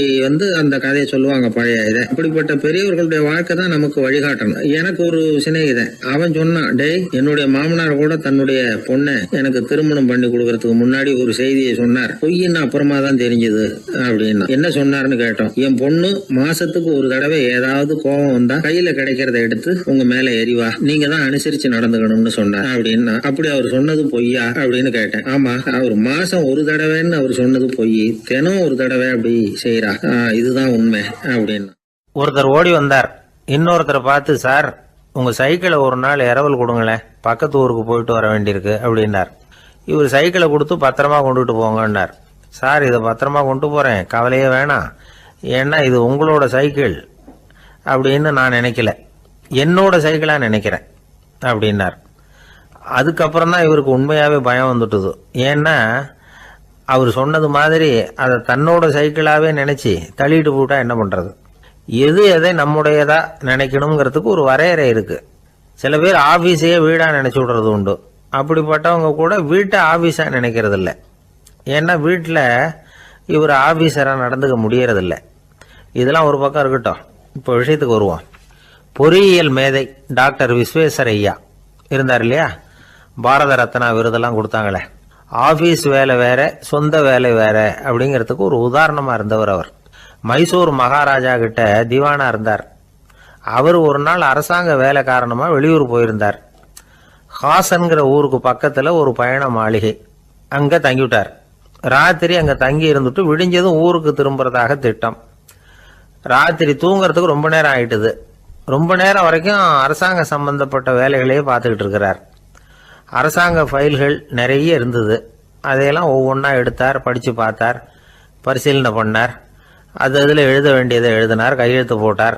அந்த கதையை சொல்லுவாங்க பழைய இதை. அப்படிப்பட்ட பெரியவர்களுடைய வாழ்க்கை தான் நமக்கு வழிகாட்டணும். எனக்கு ஒரு சிநேகிதன் அவன் சொன்னான், டேய் என்னுடைய மாமனார் கூட தன்னுடைய பொண்ணை எனக்கு திருமணம் பண்ணி கொடுக்கறதுக்கு முன்னாடி ஒரு செய்தியை சொன்னார், பொய்ன்னு அப்புறமா தான் தெரிஞ்சது அப்படின்னா. என்ன சொன்னார்னு கேட்டோம். என் பொண்ணு மாசத்துக்கு ஒரு தடவை ஏதாவது கோபம் வந்தா கையில கிடைக்கிறத எடுத்து உங்க மேல எரிவா, நீங்க தான் அனுசரிச்சு நடந்துக்கணும்னு சொன்னார் அப்படின்னா. அப்படி அவர் சொன்னது பொய்யா அப்படின்னு கேட்டேன். ஆமா, அவர் மாசம் ஒரு தடவைன்னு அவர் சொன்னது பொய், தினம் ஒரு தடவை அப்படி செய்யறா, இதுதான் உண்மை அப்படின்னு. ஒருத்தர் ஓடி வந்தார். இன்னொருத்தரை பார்த்து, சார் உங்க சைக்கிளை ஒரு நாள் இரவல் கொடுங்களேன், பக்கத்து ஊருக்கு போயிட்டு வர வேண்டியிருக்கு அப்படின்னார். இவர் சைக்கிளை கொடுத்து பத்திரமா கொண்டுட்டு போங்கன்னார். சார் இதை பத்திரமா கொண்டு போறேன், கவலையே வேணாம், ஏன்னா இது உங்களோட சைக்கிள் அப்படின்னு நான் நினைக்கல, என்னோட சைக்கிளா நினைக்கிறேன் அப்படின்னார். அதுக்கப்புறம் தான் இவருக்கு உண்மையாவே பயம் வந்துட்டுது. ஏன்னா அவர் சொன்னது மாதிரி அதை தன்னோட சைக்கிளாவே நினைச்சு தள்ளிட்டு போட்டா என்ன பண்றது? எது எதை நம்முடையதா நினைக்கணுங்கிறதுக்கு ஒரு வரையறை இருக்கு. சில பேர் ஆபீஸையே வீடா நினைச்சு விடுறது உண்டு. அப்படிப்பட்டவங்க கூட வீட்டை ஆபீஸா நினைக்கிறது இல்லை. ஏன்னா வீட்டில் இவர் ஆபீஸரா நடந்துக்க முடியறதில்லை. இதெல்லாம் ஒரு பக்கம் இருக்கட்டும், இப்போ விஷயத்துக்கு வருவோம். பொறியியல் மேதை டாக்டர் விஸ்வேஸ்வரய்யா இருந்தார் இல்லையா, பாரத ரத்னா விருதெல்லாம் கொடுத்தாங்களே. ஆபீஸ் வேலை வேற, சொந்த வேலை வேற அப்படிங்கிறதுக்கு ஒரு உதாரணமா இருந்தவர் அவர். மைசூர் மகாராஜா கிட்ட திவானா இருந்தார். அவர் ஒரு நாள் அரசாங்க வேலை காரணமா வெளியூர் போயிருந்தார். ஹாசன்கிற ஊருக்கு பக்கத்துல ஒரு பயண மாளிகை, அங்க தங்கிவிட்டார். ராத்திரி அங்க தங்கி இருந்துட்டு விடிஞ்சதும் ஊருக்கு திரும்புறதாக திட்டம். ராத்திரி தூங்குறதுக்கு ரொம்ப நேரம் ஆயிட்டுது. ரொம்ப நேரம் வரைக்கும் அரசாங்க சம்பந்தப்பட்ட வேலைகளையே பார்த்துக்கிட்டு இருக்கிறார். அரசாங்க ஃபைல்கள் நிறைய இருந்தது. அதையெல்லாம் ஒவ்வொன்றா எடுத்தார், படித்து பார்த்தார், பரிசீலனை பண்ணார். அதில் எழுத வேண்டியதை எழுதினார், கையெழுத்து போட்டார்.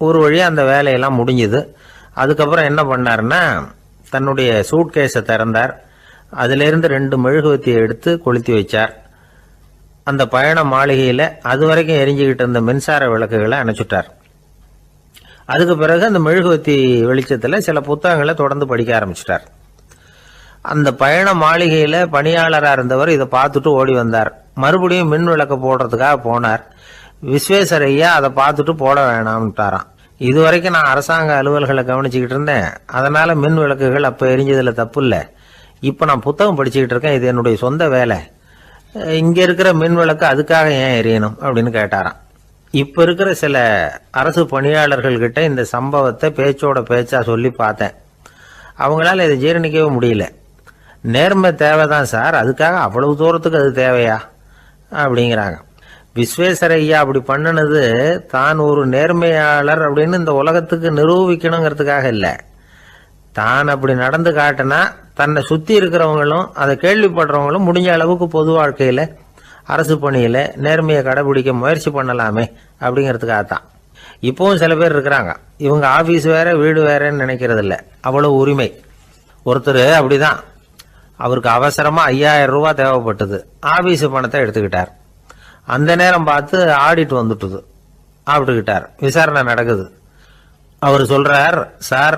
ஒரு வழியாக அந்த வேலையெல்லாம் முடிஞ்சுது. அதுக்கப்புறம் என்ன பண்ணார்னா, தன்னுடைய சூட்கேஸை திறந்தார். அதிலிருந்து 2 மெழுகுவத்தியை எடுத்து கொளுத்தி வச்சார். அந்த பயண மாளிகையில் அது வரைக்கும் எரிஞ்சுக்கிட்டு இருந்த மின்சார விளக்குகளை அணைச்சுட்டார். அதுக்கு பிறகு அந்த மெழுகுவத்தி வெளிச்சத்தில் சில புத்தகங்களை தொடர்ந்து படிக்க ஆரம்பிச்சிட்டார். அந்த பயண மாளிகையில் பணியாளராக இருந்தவர் இதை பார்த்துட்டு ஓடி வந்தார். மறுபடியும் மின் விளக்கு போடுறதுக்காக போனார். விஸ்வேஸ்வரய்யா அதை பார்த்துட்டு போட வேணாம்ட்டாராம். இதுவரைக்கும் நான் அரசாங்க அலுவல்களை கவனிச்சுக்கிட்டு இருந்தேன், அதனால மின் விளக்குகள் அப்போ எரிஞ்சதில் தப்பு இல்லை. இப்போ நான் புத்தகம் படிச்சுக்கிட்டு இருக்கேன், இது என்னுடைய சொந்த வேலை, இங்கே இருக்கிற மின் விளக்கு அதுக்காக ஏன் எரியணும் அப்படின்னு கேட்டாராம். இப்போ இருக்கிற சில அரசு பணியாளர்கள்கிட்ட இந்த சம்பவத்தை பேச்சோட பேச்சா சொல்லி பார்த்தேன். அவங்களால இதை ஜீரணிக்கவே முடியல. நேர்மை தேவைதான் சார், அதுக்காக அவ்வளவு தூரத்துக்கு அது தேவையா அப்படிங்கிறாங்க. விஸ்வேஸ்வரய்யா அப்படி பண்ணினது தான் ஒரு நேர்மையாளர் அப்படின்னு இந்த உலகத்துக்கு நிரூபிக்கணுங்கிறதுக்காக இல்லை. தான் அப்படி நடந்து காட்டினா தன்னை சுற்றி இருக்கிறவங்களும் அதை கேள்விப்படுறவங்களும் முடிஞ்ச அளவுக்கு பொது வாழ்க்கையில் அரசு பணியில் நேர்மையை கடைபிடிக்க முயற்சி பண்ணலாமே அப்படிங்கிறதுக்காகத்தான். இப்போவும் சில பேர் இருக்கிறாங்க, இவங்க ஆஃபீஸ் வேற வீடு வேறன்னு நினைக்கிறது இல்லை, அவ்வளோ உரிமை. ஒருத்தர் அப்படிதான், அவருக்கு அவசரமாக 5000 ரூபா தேவைப்பட்டது. ஆஃபீஸு பணத்தை எடுத்துக்கிட்டார். அந்த நேரம் பார்த்து ஆடிட் வந்துட்டுது, ஆப்பிட்டுக்கிட்டார். விசாரணை நடக்குது. அவர் சொல்றார், சார்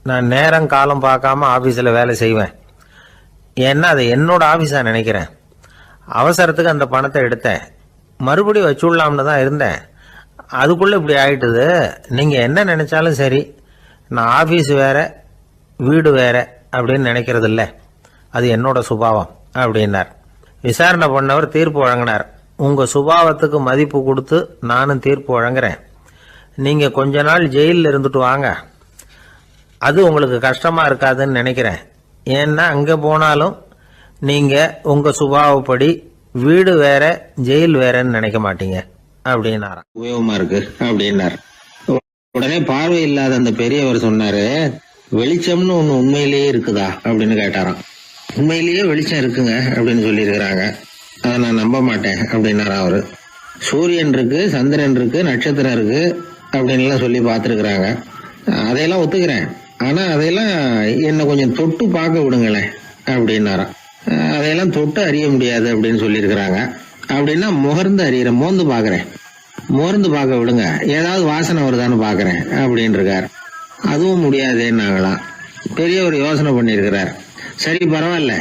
நான் நேரம் காலம் பார்க்காம ஆஃபீஸில் வேலை செய்வேன், ஏன்னா அதை என்னோட ஆஃபீஸாக நினைக்கிறேன். அவசரத்துக்கு அந்த பணத்தை எடுத்தேன், மறுபடியும் வச்சுடலாம்னு தான் இருந்தேன், அதுக்குள்ளே இப்படி ஆயிட்டுது. நீங்கள் என்ன நினைச்சாலும் சரி, நான் ஆஃபீஸ் வேற வீடு வேற அப்படின்னு நினைக்கிறது இல்லை, அது என்னோட சுபாவம் அப்படின்னார். விசாரணை பண்ணவர் தீர்ப்பு வழங்கினார். உங்கள் சுபாவத்துக்கு மதிப்பு கொடுத்து நானும் தீர்ப்பு வழங்குறேன். நீங்கள் கொஞ்ச நாள் ஜெயிலில் இருந்துட்டு வாங்க, அது உங்களுக்கு கஷ்டமாக இருக்காதுன்னு நினைக்கிறேன். ஏன்னா அங்கே போனாலும் நீங்கள் உங்கள் சுபாவப்படி வீடு வேற ஜெயில் வேறன்னு நினைக்க மாட்டீங்க அப்படின்னாராம். உபயோகமாக இருக்கு அப்படின்னார். உடனே பார்வை இல்லாத அந்த பெரியவர் சொன்னாரு, வெளிச்சம்னு ஒன்று உண்மையிலேயே இருக்குதா அப்படின்னு கேட்டாராம். உண்மையிலேயே வெளிச்சம் இருக்குங்க அப்படின்னு சொல்லியிருக்கிறாங்க, அதை நான் நம்ப மாட்டேன் அப்படின்னாரா அவரு. சூரியன் இருக்கு, சந்திரன் இருக்கு, நட்சத்திரம் இருக்கு அப்படின்லாம் சொல்லி பார்த்துருக்குறாங்க, அதையெல்லாம் ஒத்துக்கிறேன், ஆனால் அதையெல்லாம் என்னை கொஞ்சம் தொட்டு பார்க்க விடுங்களேன் அப்படின்னாராம். அதையெல்லாம் தொட்டு அறிய முடியாது அப்படின்னு சொல்லியிருக்கிறாங்க. அப்படின்னா முகர்ந்து அறியிறேன், மோந்து பார்க்குறேன், முகர்ந்து பார்க்க விடுங்க, ஏதாவது வாசனை வருதான்னு பார்க்குறேன் அப்படின்னு இருக்கார். அதுவும் முடியாதுன்னாங்களாம். பெரிய ஒரு யோசனை பண்ணியிருக்கிறார். சரி பரவாயில்ல,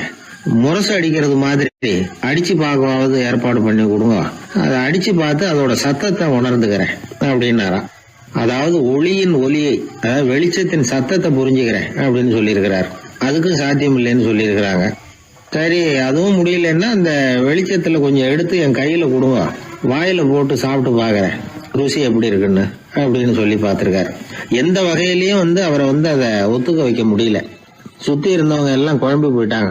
முரசு அடிக்கிறது மாதிரி அடிச்சு பார்க்கவாவது ஏற்பாடு பண்ணி கொடுங்க. அதை அடிச்சு பார்த்து அதோட சத்தத்தை உணர்ந்துக்கிறேன் அப்படின்னாராம். அதாவது ஒளியின் ஒலியை, அதாவது வெளிச்சத்தின் சத்தத்தை புரிஞ்சுக்கிறேன் அப்படின்னு சொல்லியிருக்கிறார். அதுக்கும் சாத்தியம் இல்லைன்னு சொல்லியிருக்கிறாங்க. சரி, அதுவும் முடியலன்னா அந்த வெளிச்சத்துல கொஞ்சம் எடுத்து என் கையில கொடுங்க, வாயில போட்டு சாப்பிட்டு பாக்குறேன் ருசி எப்படி இருக்குன்னு அப்படின்னு சொல்லி பார்த்திருக்காரு. எந்த வகையிலயும் அவரை அதை ஒத்துக்க வைக்க முடியல. சுத்தி இருந்தவங்க எல்லாம் குழம்பி போயிட்டாங்க.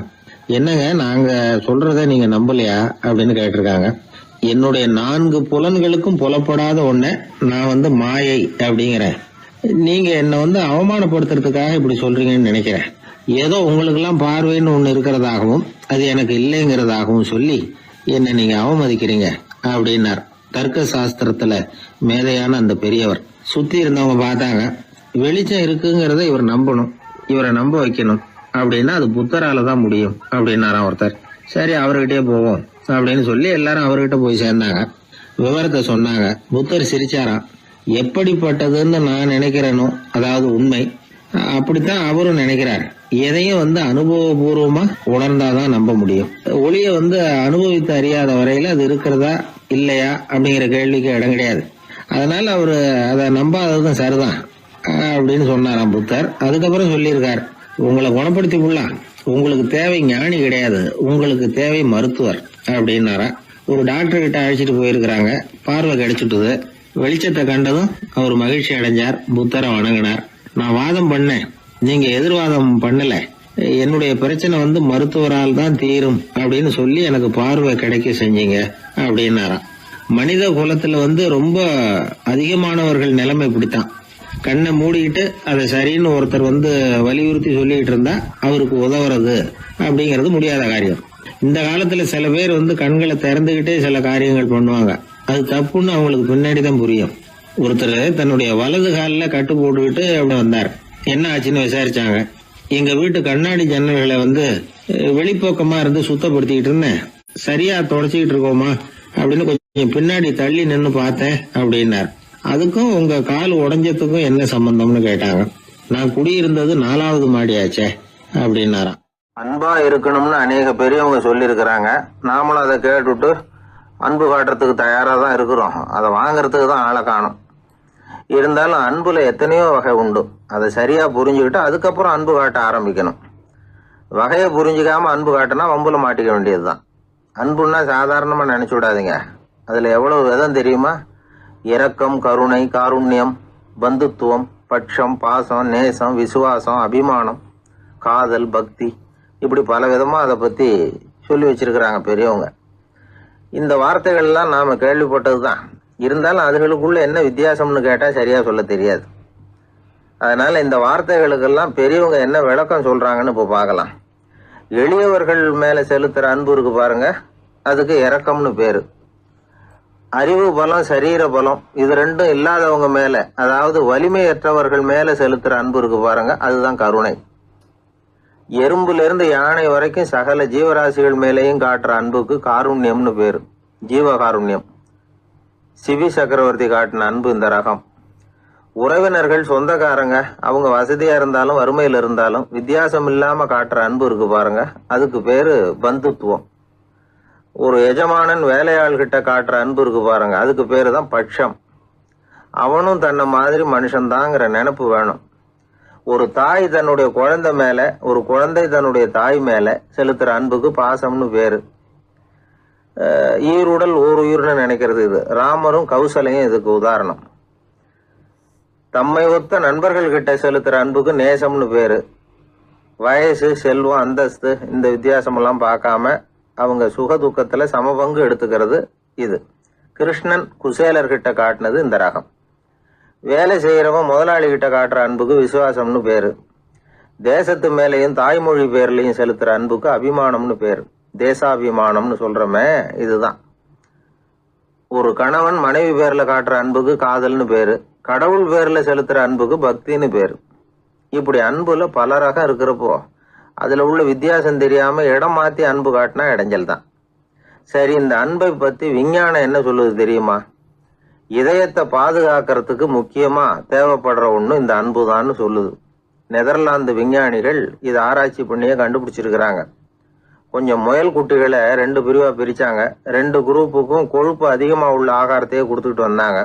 என்னங்க, நாங்க சொல்றத நீங்க நம்பலையா அப்படின்னு கேட்டிருக்காங்க. என்னுடைய 4 புலன்களுக்கும் புலப்படாத ஒன்ன நான் மாயை அப்படிங்கிறேன். நீங்க என்ன அவமானப்படுத்துறதுக்காக இப்படி சொல்றீங்கன்னு நினைக்கிறேன். ஏதோ உங்களுக்கு எல்லாம் பார்வைன்னு ஒண்ணு இருக்கிறதாகவும் அது எனக்கு இல்லைங்கிறதாகவும் சொல்லி என்ன நீங்க அவமதிக்கிறீங்க அப்படின்னார். தர்க்க சாஸ்திரத்துல மேதையான அந்த பெரியவர். சுத்தி இருந்தவங்க பார்த்தாங்க, வெளிச்சம் இருக்குங்கிறத இவர் நம்பணும், இவரை நம்ப வைக்கணும் அப்படின்னா அது புத்தரால தான் முடியும் அப்படின்னாராம் ஒருத்தர். சரி, அவர்கிட்டயே போவோம் அப்படின்னு சொல்லி எல்லாரும் அவர்கிட்ட போய் சேர்ந்தாங்க. விவரத்தை சொன்னாங்க. புத்தர் சிரிச்சாராம். எப்படிப்பட்டதுன்னு நான் நினைக்கிறேனோ, அதாவது உண்மை, அப்படித்தான் அவரும் நினைக்கிறார். எதையும் அனுபவபூர்வமா உணர்ந்தாதான் நம்ப முடியும். ஒளிய அனுபவித்து அறியாத வரையில அது இருக்கிறதா இல்லையா அப்படிங்கிற கேள்விக்கு இடம் கிடையாது. அதனால அவரு அதை நம்பாததும் சரிதான் அப்படின்னு சொன்னாராம் புத்தர். அதுக்கப்புறம் சொல்லியிருக்கார், உங்களை குணப்படுத்தி விடலாம், உங்களுக்கு தேவை ஞானி கிடையாது, உங்களுக்கு தேவை மருத்துவர் அப்படின்னாரா. ஒரு டாக்டர் கிட்ட அழைச்சிட்டு போயிருக்கிறாங்க. பார்வை கிடைச்சிட்டுது. வெளிச்சத்தை கண்டதும் அவர் மகிழ்ச்சி அடைஞ்சார். புத்தரை வணங்கினார். நான் வாதம் பண்ணேன், நீங்க எதிர்வாதம் பண்ணல, என்னுடைய பிரச்சனை மருத்துவரால் தான் தீரும் அப்படின்னு சொல்லி எனக்கு பார்வை கிடைக்க செஞ்சீங்க அப்படின்னாராம். மனித குலத்துல ரொம்ப அதிகமானவர்கள் நிலைமை இப்படித்தான். கண்ணை மூடிக்கிட்டு அதை சரின்னு ஒருத்தர் வலியுறுத்தி சொல்லிட்டு இருந்தா அவருக்கு உதவுறது அப்படிங்கிறது முடியாத காரியம். இந்த காலத்துல சில பேர் கண்களை திறந்துகிட்டே சில காரியங்கள் பண்ணுவாங்க. அது தப்புன்னு அவங்களுக்கு பின்னாடி தான் புரியும். ஒருத்தர் தன்னுடைய வலது காலில் கட்டு போட்டுக்கிட்டு அப்படி வந்தார். என்ன ஆச்சுன்னு விசாரிச்சாங்க. எங்க வீட்டு கண்ணாடி ஜன்னல்களை வெளிப்பக்கமா இருந்து சுத்தப்படுத்திக்கிட்டு இருந்தேன், சரியா தொடச்சிக்கிட்டு இருக்கோமா அப்படின்னு கொஞ்சம் பின்னாடி தள்ளி நின்னு பார்த்தேன் அப்படின்னார். அதுக்கும் உங்க கால் உடைஞ்சதுக்கும் என்ன சம்பந்தம்னு கேட்டாங்க. நான் குடியிருந்தது 4வது மாடியாச்சே அப்படின்னாராம். அன்பா இருக்கணும்னு அநேக பெரியவங்க சொல்லி இருக்கிறாங்க. நாமளும் அதை கேட்டுட்டு அன்பு காட்டுறதுக்கு தயாரா தான் இருக்கிறோம். அதை வாங்கறதுக்கு தான் ஆளை காணும். இருந்தாலும் அன்புல எத்தனையோ வகை உண்டு. அதை சரியா புரிஞ்சுக்கிட்டு அதுக்கப்புறம் அன்பு காட்ட ஆரம்பிக்கணும். வகையை புரிஞ்சுக்காம அன்பு காட்டினா வம்புல மாட்டிக்க வேண்டியதுதான். அன்புன்னா சாதாரணமா நினைச்சு விடாதீங்க. அதுல எவ்வளவு விதம் தெரியுமா? இரக்கம், கருணை, காருண்யம், பந்துத்துவம், பட்சம், பாசம், நேசம், விசுவாசம், அபிமானம், காதல், பக்தி, இப்படி பல விதமா அதை பத்தி சொல்லி வச்சிருக்கிறாங்க பெரியவங்க. இந்த வார்த்தைகள்லாம் நாம கேள்விப்பட்டதுதான். இருந்தாலும் அதுகளுக்குள்ள என்ன வித்தியாசம்னு கேட்டா சரியா சொல்ல தெரியாது. அதனால இந்த வார்த்தைகளுக்கெல்லாம் பெரியவங்க என்ன விளக்கம் சொல்றாங்கன்னு இப்போ பார்க்கலாம். எளியவர்கள் மேல செலுத்துற அன்பு இருக்கு பாருங்க, அதுக்கு இரக்கம்னு பேரு. அறிவு பலம், சரீர பலம், இது ரெண்டும் இல்லாதவங்க மேல, அதாவது வலிமையற்றவர்கள் மேல செலுத்துற அன்பு இருக்கு பாருங்க, அதுதான் கருணை. எறும்புல இருந்து யானை வரைக்கும் சகல ஜீவராசிகள் மேலேயும் காட்டுற அன்புக்கு காருண்யம்னு பேரு, ஜீவகாருண்யம். சிவி சக்கரவர்த்தி காட்டின அன்பு இந்த ரகம். உறவினர்கள், சொந்தக்காரங்க, அவங்க வசதியா இருந்தாலும் வறுமையில இருந்தாலும் வித்தியாசம் இல்லாம காட்டுற அன்பு இருக்கு பாருங்க, அதுக்கு பேரு பந்துத்துவம். ஒரு எஜமானன் வேலையாள்கிட்ட காட்டுற அன்பு இருக்கு பாருங்க, அதுக்கு பேரு தான் பட்சம். அவனும் தன்னை மாதிரி மனுஷன்தாங்கிற நினைப்பு வேணும். ஒரு தாய் தன்னுடைய குழந்தை மேல, ஒரு குழந்தை தன்னுடைய தாய் மேல செலுத்துற அன்புக்கு பாசம்னு பேரு. ஈருடல் ஓர் உயிர்னு நினைக்கிறது இது. ராமரும் கௌசலையும் இதுக்கு உதாரணம். தம்மை ஒத்த நண்பர்கள் கிட்ட செலுத்துற அன்புக்கு நேசம்னு பேரு. வயசு, செல்வம், அந்தஸ்து, இந்த வித்தியாசமெல்லாம் பார்க்காம அவங்க சுக துக்கத்துல சமபங்கு எடுத்துக்கிறது இது. கிருஷ்ணன் குசேலர்கிட்ட காட்டினது இந்த ரகம். வேலை செய்யறவன் முதலாளி கிட்ட காட்டுற அன்புக்கு விசுவாசம்னு பேரு. தேசத்து மேலையும் தாய்மொழி பேர்லையும் செலுத்துற அன்புக்கு அபிமானம்னு பேரு. தேசாபிமானம்னு சொல்றமே இதுதான். ஒரு கணவன் மனைவி பேர்ல காட்டுற அன்புக்கு காதல்னு பேரு. கடவுள் பேர்ல செலுத்துற அன்புக்கு பக்தின்னு பேரு. இப்படி அன்புல பல ரகம் இருக்கிறப்போ அதுல உள்ள வித்தியாசம் தெரியாம இடம் மாத்தி அன்பு காட்டினா இடைஞ்சல் தான். சரி, இந்த அன்பை பத்தி விஞ்ஞானம் என்ன சொல்லுது தெரியுமா? இதயத்தை பாதுகாக்கிறதுக்கு முக்கியமா தேவைப்படுற ஒண்ணு இந்த அன்புதான்னு சொல்லுது. நெதர்லாந்து விஞ்ஞானிகள் இதை ஆராய்ச்சி பண்ணியே கண்டுபிடிச்சிருக்கிறாங்க. கொஞ்சம் முயல் குட்டிகளை 2 பிரிவாக பிரித்தாங்க. 2 குரூப்புக்கும் கொழுப்பு அதிகமாக உள்ள ஆகாரத்தையே கொடுத்துக்கிட்டு வந்தாங்க.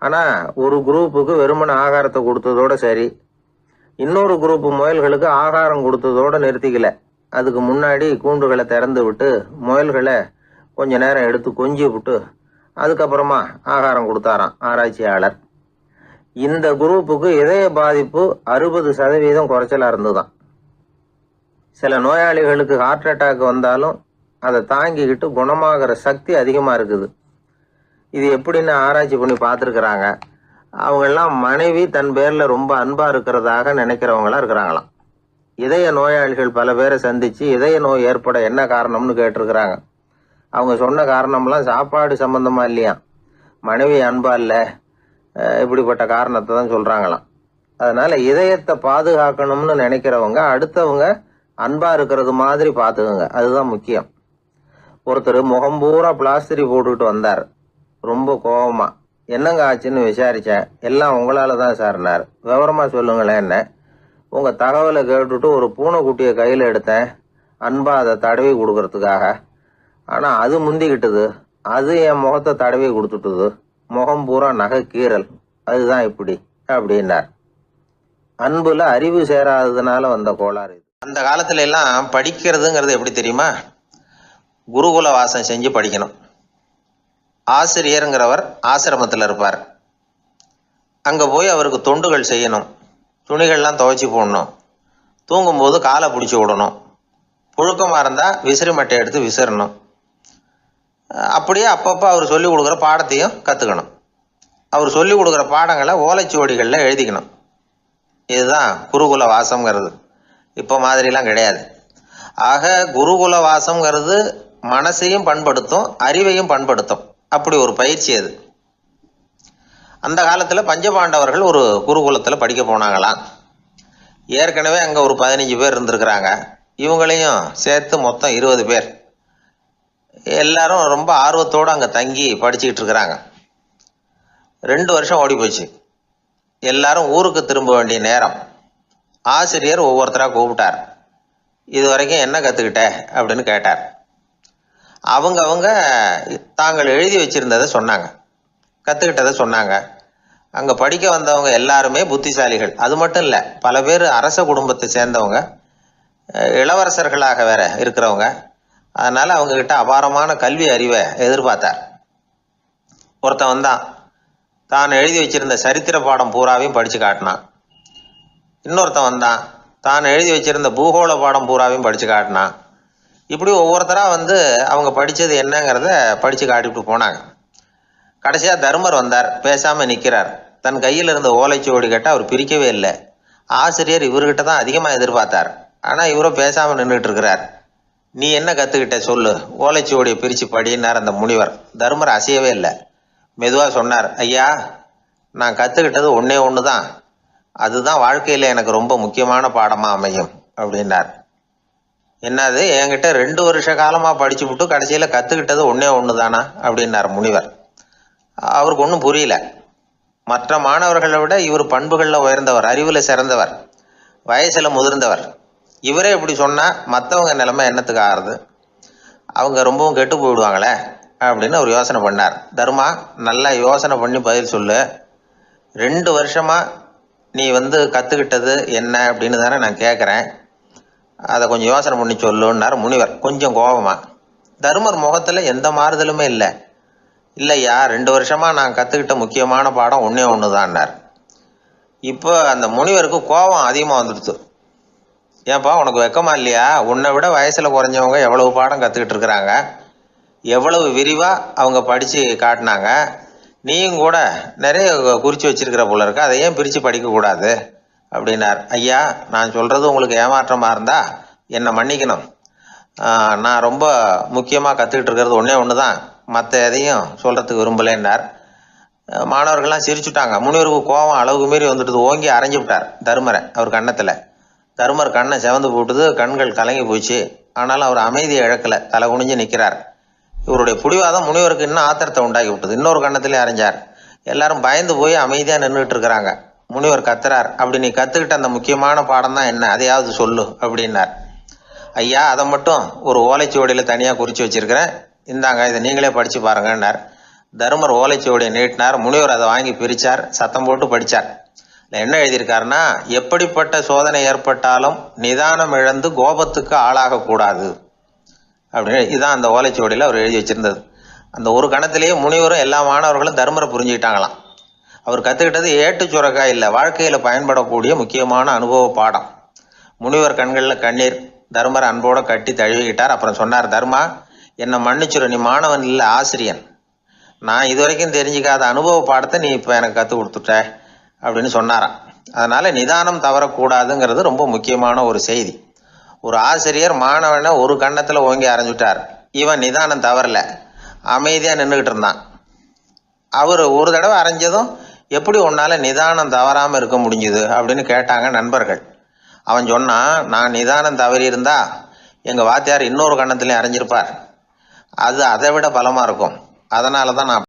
ஆனால் ஒரு குரூப்புக்கு வெறுமன ஆகாரத்தை கொடுத்ததோட சரி, இன்னொரு குரூப்பு முயல்களுக்கு ஆகாரம் கொடுத்ததோடு நிறுத்திக்கல. அதுக்கு முன்னாடி கூண்டுகளை திறந்து விட்டு முயல்களை கொஞ்ச நேரம் எடுத்து கொஞ்சி விட்டு அதுக்கப்புறமா ஆகாரம் கொடுத்தாராம் ஆராய்ச்சியாளர். இந்த குரூப்புக்கு இதய பாதிப்பு 60% குறைச்சலாக இருந்துதான். சில நோயாளிகளுக்கு ஹார்ட் அட்டாக் வந்தாலும் அதை தாங்கிக்கிட்டு குணமாகிற சக்தி அதிகமாக இருக்குது. இது எப்படின்னு ஆராய்ச்சி பண்ணி பார்த்துருக்குறாங்க. அவங்கெல்லாம் மனைவி தன் பேரில் ரொம்ப அன்பாக இருக்கிறதாக நினைக்கிறவங்களா இருக்கிறாங்களாம். இதய நோயாளிகள் பல பேரை சந்தித்து இதய நோய் ஏற்பட என்ன காரணம்னு கேட்டிருக்கிறாங்க. அவங்க சொன்ன காரணம்லாம் சாப்பாடு சம்மந்தமாக இல்லையா, மனைவி அன்பா இல்லை, இப்படிப்பட்ட காரணத்தை தான் சொல்கிறாங்களாம். அதனால் இதயத்தை பாதுகாக்கணும்னு நினைக்கிறவங்க அடுத்தவங்க அன்பாக இருக்கிறது மாதிரி பார்த்துக்குங்க, அதுதான் முக்கியம். ஒருத்தர் முகம் பூரா பிளாஸ்டரி போட்டுக்கிட்டு வந்தார். ரொம்ப கோபமாக, என்னங்க ஆச்சுன்னு விசாரித்தேன். எல்லாம் உங்களால் தான் சார்னார். விவரமாக சொல்லுங்களேன். என்ன உங்கள் தகவலை கேட்டுட்டு ஒரு பூனைக்குட்டியை கையில் எடுத்தேன், அன்பாக அதை தடவி கொடுக்கறதுக்காக. ஆனால் அது முந்திக்கிட்டது, அது என் முகத்தை தடவி கொடுத்துட்டுது. முகம் பூரா நகை கீறல், அதுதான் இப்படி அப்படின்னார். அன்புல அறிவு சேராததுனால வந்த கோளாறு. அந்த காலத்துல எல்லாம் படிக்கிறதுங்கிறது எப்படி தெரியுமா, குருகுல வாசம் செஞ்சு படிக்கணும். ஆசிரியருங்கிறவர் ஆசிரமத்தில் இருப்பார். அங்கே போய் அவருக்கு தொண்டுகள் செய்யணும். துணிகள்லாம் துவைச்சி போடணும். தூங்கும்போது காலை பிடிச்சி விடணும். புழுக்கமாக இருந்தால் விசிறி மட்டை எடுத்து விசிறணும். அப்படியே அப்பப்போ அவர் சொல்லிக் கொடுக்குற பாடத்தையும் கற்றுக்கணும். அவர் சொல்லிக் கொடுக்குற பாடங்களை ஓலைச்சுவடிகளில் எழுதிக்கணும். இதுதான் குருகுல வாசம்ங்கிறது. இப்போ மாதிரிலாம் கிடையாது. ஆக குருகுல வாசம்ங்கிறது மனசையும் பண்படுத்தும், அறிவையும் பண்படுத்தும். அப்படி ஒரு பயிற்சி அது. அந்த காலத்தில் பஞ்சபாண்டவர்கள் ஒரு குருகுலத்தில் படிக்க போனாங்களாம். ஏற்கனவே அங்கே ஒரு 15 பேர் இருந்திருக்கிறாங்க. இவங்களையும் சேர்த்து மொத்தம் 20 பேர். எல்லாரும் ரொம்ப ஆர்வத்தோடு அங்கே தங்கி படிச்சுக்கிட்டு இருக்கிறாங்க. 2 வருஷம் ஓடி போச்சு. எல்லாரும் ஊருக்கு திரும்ப வேண்டிய நேரம். ஆசிரியர் ஒவ்வொருத்தராக கூப்பிட்டார். இது வரைக்கும் என்ன கற்றுக்கிட்ட அப்படின்னு கேட்டார். அவங்க தாங்கள் எழுதி வச்சிருந்ததை சொன்னாங்க, கற்றுக்கிட்டதை சொன்னாங்க. அங்கே படிக்க வந்தவங்க எல்லாருமே புத்திசாலிகள். அது மட்டும் இல்லை, பல பேர் அரச குடும்பத்தை சேர்ந்தவங்க, இளவரசர்களாக வேற இருக்கிறவங்க. அதனால் அவங்கக்கிட்ட அபாரமான கல்வி அறிவை எதிர்பார்த்தார். ஒருத்தன் வந்தான், தான் எழுதி வச்சிருந்த சரித்திர பாடம் பூராவையும் படித்து காட்டினான். இன்னொருத்தன் வந்தான், தான் எழுதி வச்சிருந்த பூகோள பாடம் பூராவையும் படித்து காட்டினான். இப்படி ஒவ்வொருத்தராக வந்து அவங்க படித்தது என்னங்கிறத படித்து காட்டிட்டு போனாங்க. கடைசியாக தர்மர் வந்தார். பேசாமல் நிற்கிறார். தன் கையில் இருந்த ஓலைச்சுவடி கேட்டால் அவர் பிரிக்கவே இல்லை. ஆசிரியர் இவர்கிட்ட தான் அதிகமாக எதிர்பார்த்தார். ஆனால் இவரும் பேசாமல் நின்றுட்டு இருக்கிறார். நீ என்ன கற்றுக்கிட்ட சொல்லு, ஓலைச்சுவடியை பிரித்து படினார் அந்த முனிவர். தர்மர் அசையவே இல்லை. மெதுவாக சொன்னார், ஐயா, நான் கற்றுக்கிட்டது ஒன்று தான். அதுதான் வாழ்க்கையில் எனக்கு ரொம்ப முக்கியமான பாடமாக அமையும் அப்படின்னார். என்னது, என்கிட்ட 2 வருஷ காலமாக படிச்சு விட்டு கடைசியில் கற்றுக்கிட்டது ஒன்று தானா அப்படின்னார் முனிவர். அவருக்கு ஒன்றும் புரியல. மற்ற மாணவர்களை விட இவர் பண்புகளில் உயர்ந்தவர், அறிவில் சிறந்தவர், வயசில் முதிர்ந்தவர். இவரே இப்படி சொன்னால் மற்றவங்க நிலைமை என்னத்துக்கு ஆறுது, அவங்க ரொம்பவும் கெட்டு போயிடுவாங்களே அப்படின்னு அவர் யோசனை பண்ணார். தர்மா, நல்லா யோசனை பண்ணி பதில் சொல்லு. 2 வருஷமாக நீ வந்து கற்றுக்கிட்டது என்ன அப்படின்னு தானே நான் கேட்குறேன், அதை கொஞ்சம் யோசனை பண்ணி சொல்லுன்னார் முனிவர் கொஞ்சம் கோபமாக. தர்மர் முகத்தில் எந்த மாறுதலுமே இல்லை. இல்லையா, 2 வருஷமாக நான் கற்றுக்கிட்ட முக்கியமான பாடம் ஒன்று தான்னார். இப்போ அந்த முனிவருக்கு கோபம் அதிகமாக வந்துடுச்சு. ஏன்பா, உனக்கு வெக்கமா இல்லையா? உன்னை விட வயசில் குறைஞ்சவங்க எவ்வளவு பாடம் கற்றுக்கிட்டு இருக்கிறாங்க, எவ்வளவு விரிவாக அவங்க படித்து காட்டினாங்க. நீயும் கூட நிறைய குறித்து வச்சிருக்கிற போல இருக்கு, அதை ஏன் பிரித்து படிக்கக்கூடாது அப்படின்னார். ஐயா, நான் சொல்கிறது உங்களுக்கு ஏமாற்றமாக இருந்தால் என்னை மன்னிக்கணும். நான் ரொம்ப முக்கியமாக கற்றுக்கிட்டு இருக்கிறது ஒன்று தான், மற்ற எதையும் சொல்கிறதுக்கு விரும்பலைன்னார். மாணவர்கள்லாம் சிரிச்சுட்டாங்க. முனிவருக்கு கோபம் அளவுக்கு மீறி வந்துட்டு ஓங்கி அரைஞ்சு விட்டார் தர்மரை அவர் கன்னத்தில். தர்மர் கண்ணை செவந்து போட்டுது, கண்கள் கலங்கி போச்சு. ஆனாலும் அவர் அமைதியை இழக்கலை, தலை குனிஞ்சு நிற்கிறார். இவருடைய புடிவாதம் முனிவருக்கு இன்னும் ஆத்திரத்தை உண்டாக்கி விட்டது. இன்னொரு கண்ணத்திலே அரைஞ்சார். எல்லாரும் பயந்து போய் அமைதியாக நின்றுட்டு இருக்கிறாங்க. முனிவர் கத்துறார், அப்படி நீ கற்றுக்கிட்ட அந்த முக்கியமான பாடம் தான் என்ன, அதையாவது சொல்லு அப்படின்னார். ஐயா அதை மட்டும் ஒரு ஓலைச்சுவடியில் தனியாக குறித்து வச்சிருக்கிறேன், இந்தாங்க இதை நீங்களே படித்து பாருங்கன்னார். தருமர் ஓலைச்சுவடியை நீட்டினார். முனிவர் அதை வாங்கி பிரித்தார், சத்தம் போட்டு படித்தார். என்ன எழுதியிருக்காருன்னா, எப்படிப்பட்ட சோதனை ஏற்பட்டாலும் நிதானம் இழந்து கோபத்துக்கு ஆளாகக்கூடாது அப்படின்னு இதுதான் அந்த ஓலைச்சுவடியில் அவர் எழுதி வச்சிருந்தது. அந்த ஒரு கணத்திலேயே முனிவரும் எல்லா மாணவர்களும் தர்மரை புரிஞ்சுக்கிட்டாங்களாம். அவர் கற்றுக்கிட்டது ஏட்டு சுரக்காய் இல்லை, வாழ்க்கையில் பயன்படக்கூடிய முக்கியமான அனுபவ பாடம். முனிவர் கண்களில் கண்ணீர். தர்மரை அன்போடு கட்டி தழுவிக்கிட்டார். அப்புறம் சொன்னார், தர்மா என்னை மன்னிச்சுரு, நீ மாணவன் இல்லை ஆசிரியன். நான் இது வரைக்கும் தெரிஞ்சிக்காத அனுபவ பாடத்தை நீ இப்போ எனக்கு கற்றுக் கொடுத்துட்ட அப்படின்னு சொன்னாராம். அதனால் நிதானம் தவறக்கூடாதுங்கிறது ரொம்ப முக்கியமான ஒரு செய்தி. ஒரு ஆசிரியர் மாணவனை ஒரு கன்னத்தில் ஓங்கி அரைஞ்சுட்டார். இவன் நிதானம் தவறல, அமைதியாக நின்றுக்கிட்டு இருந்தான். அவர் ஒரு தடவை அரைஞ்சதும் எப்படி உன்னால் நிதானம் தவறாமல் இருக்க முடிஞ்சுது அப்படின்னு கேட்டாங்க நண்பர்கள். அவன் சொன்னான், நான் நிதானம் தவறி இருந்தா எங்கள் வாத்தியார் இன்னொரு கன்னத்துலேயும் அரைஞ்சிருப்பார், அது அதை விட பலமாக இருக்கும், அதனால தான் நான்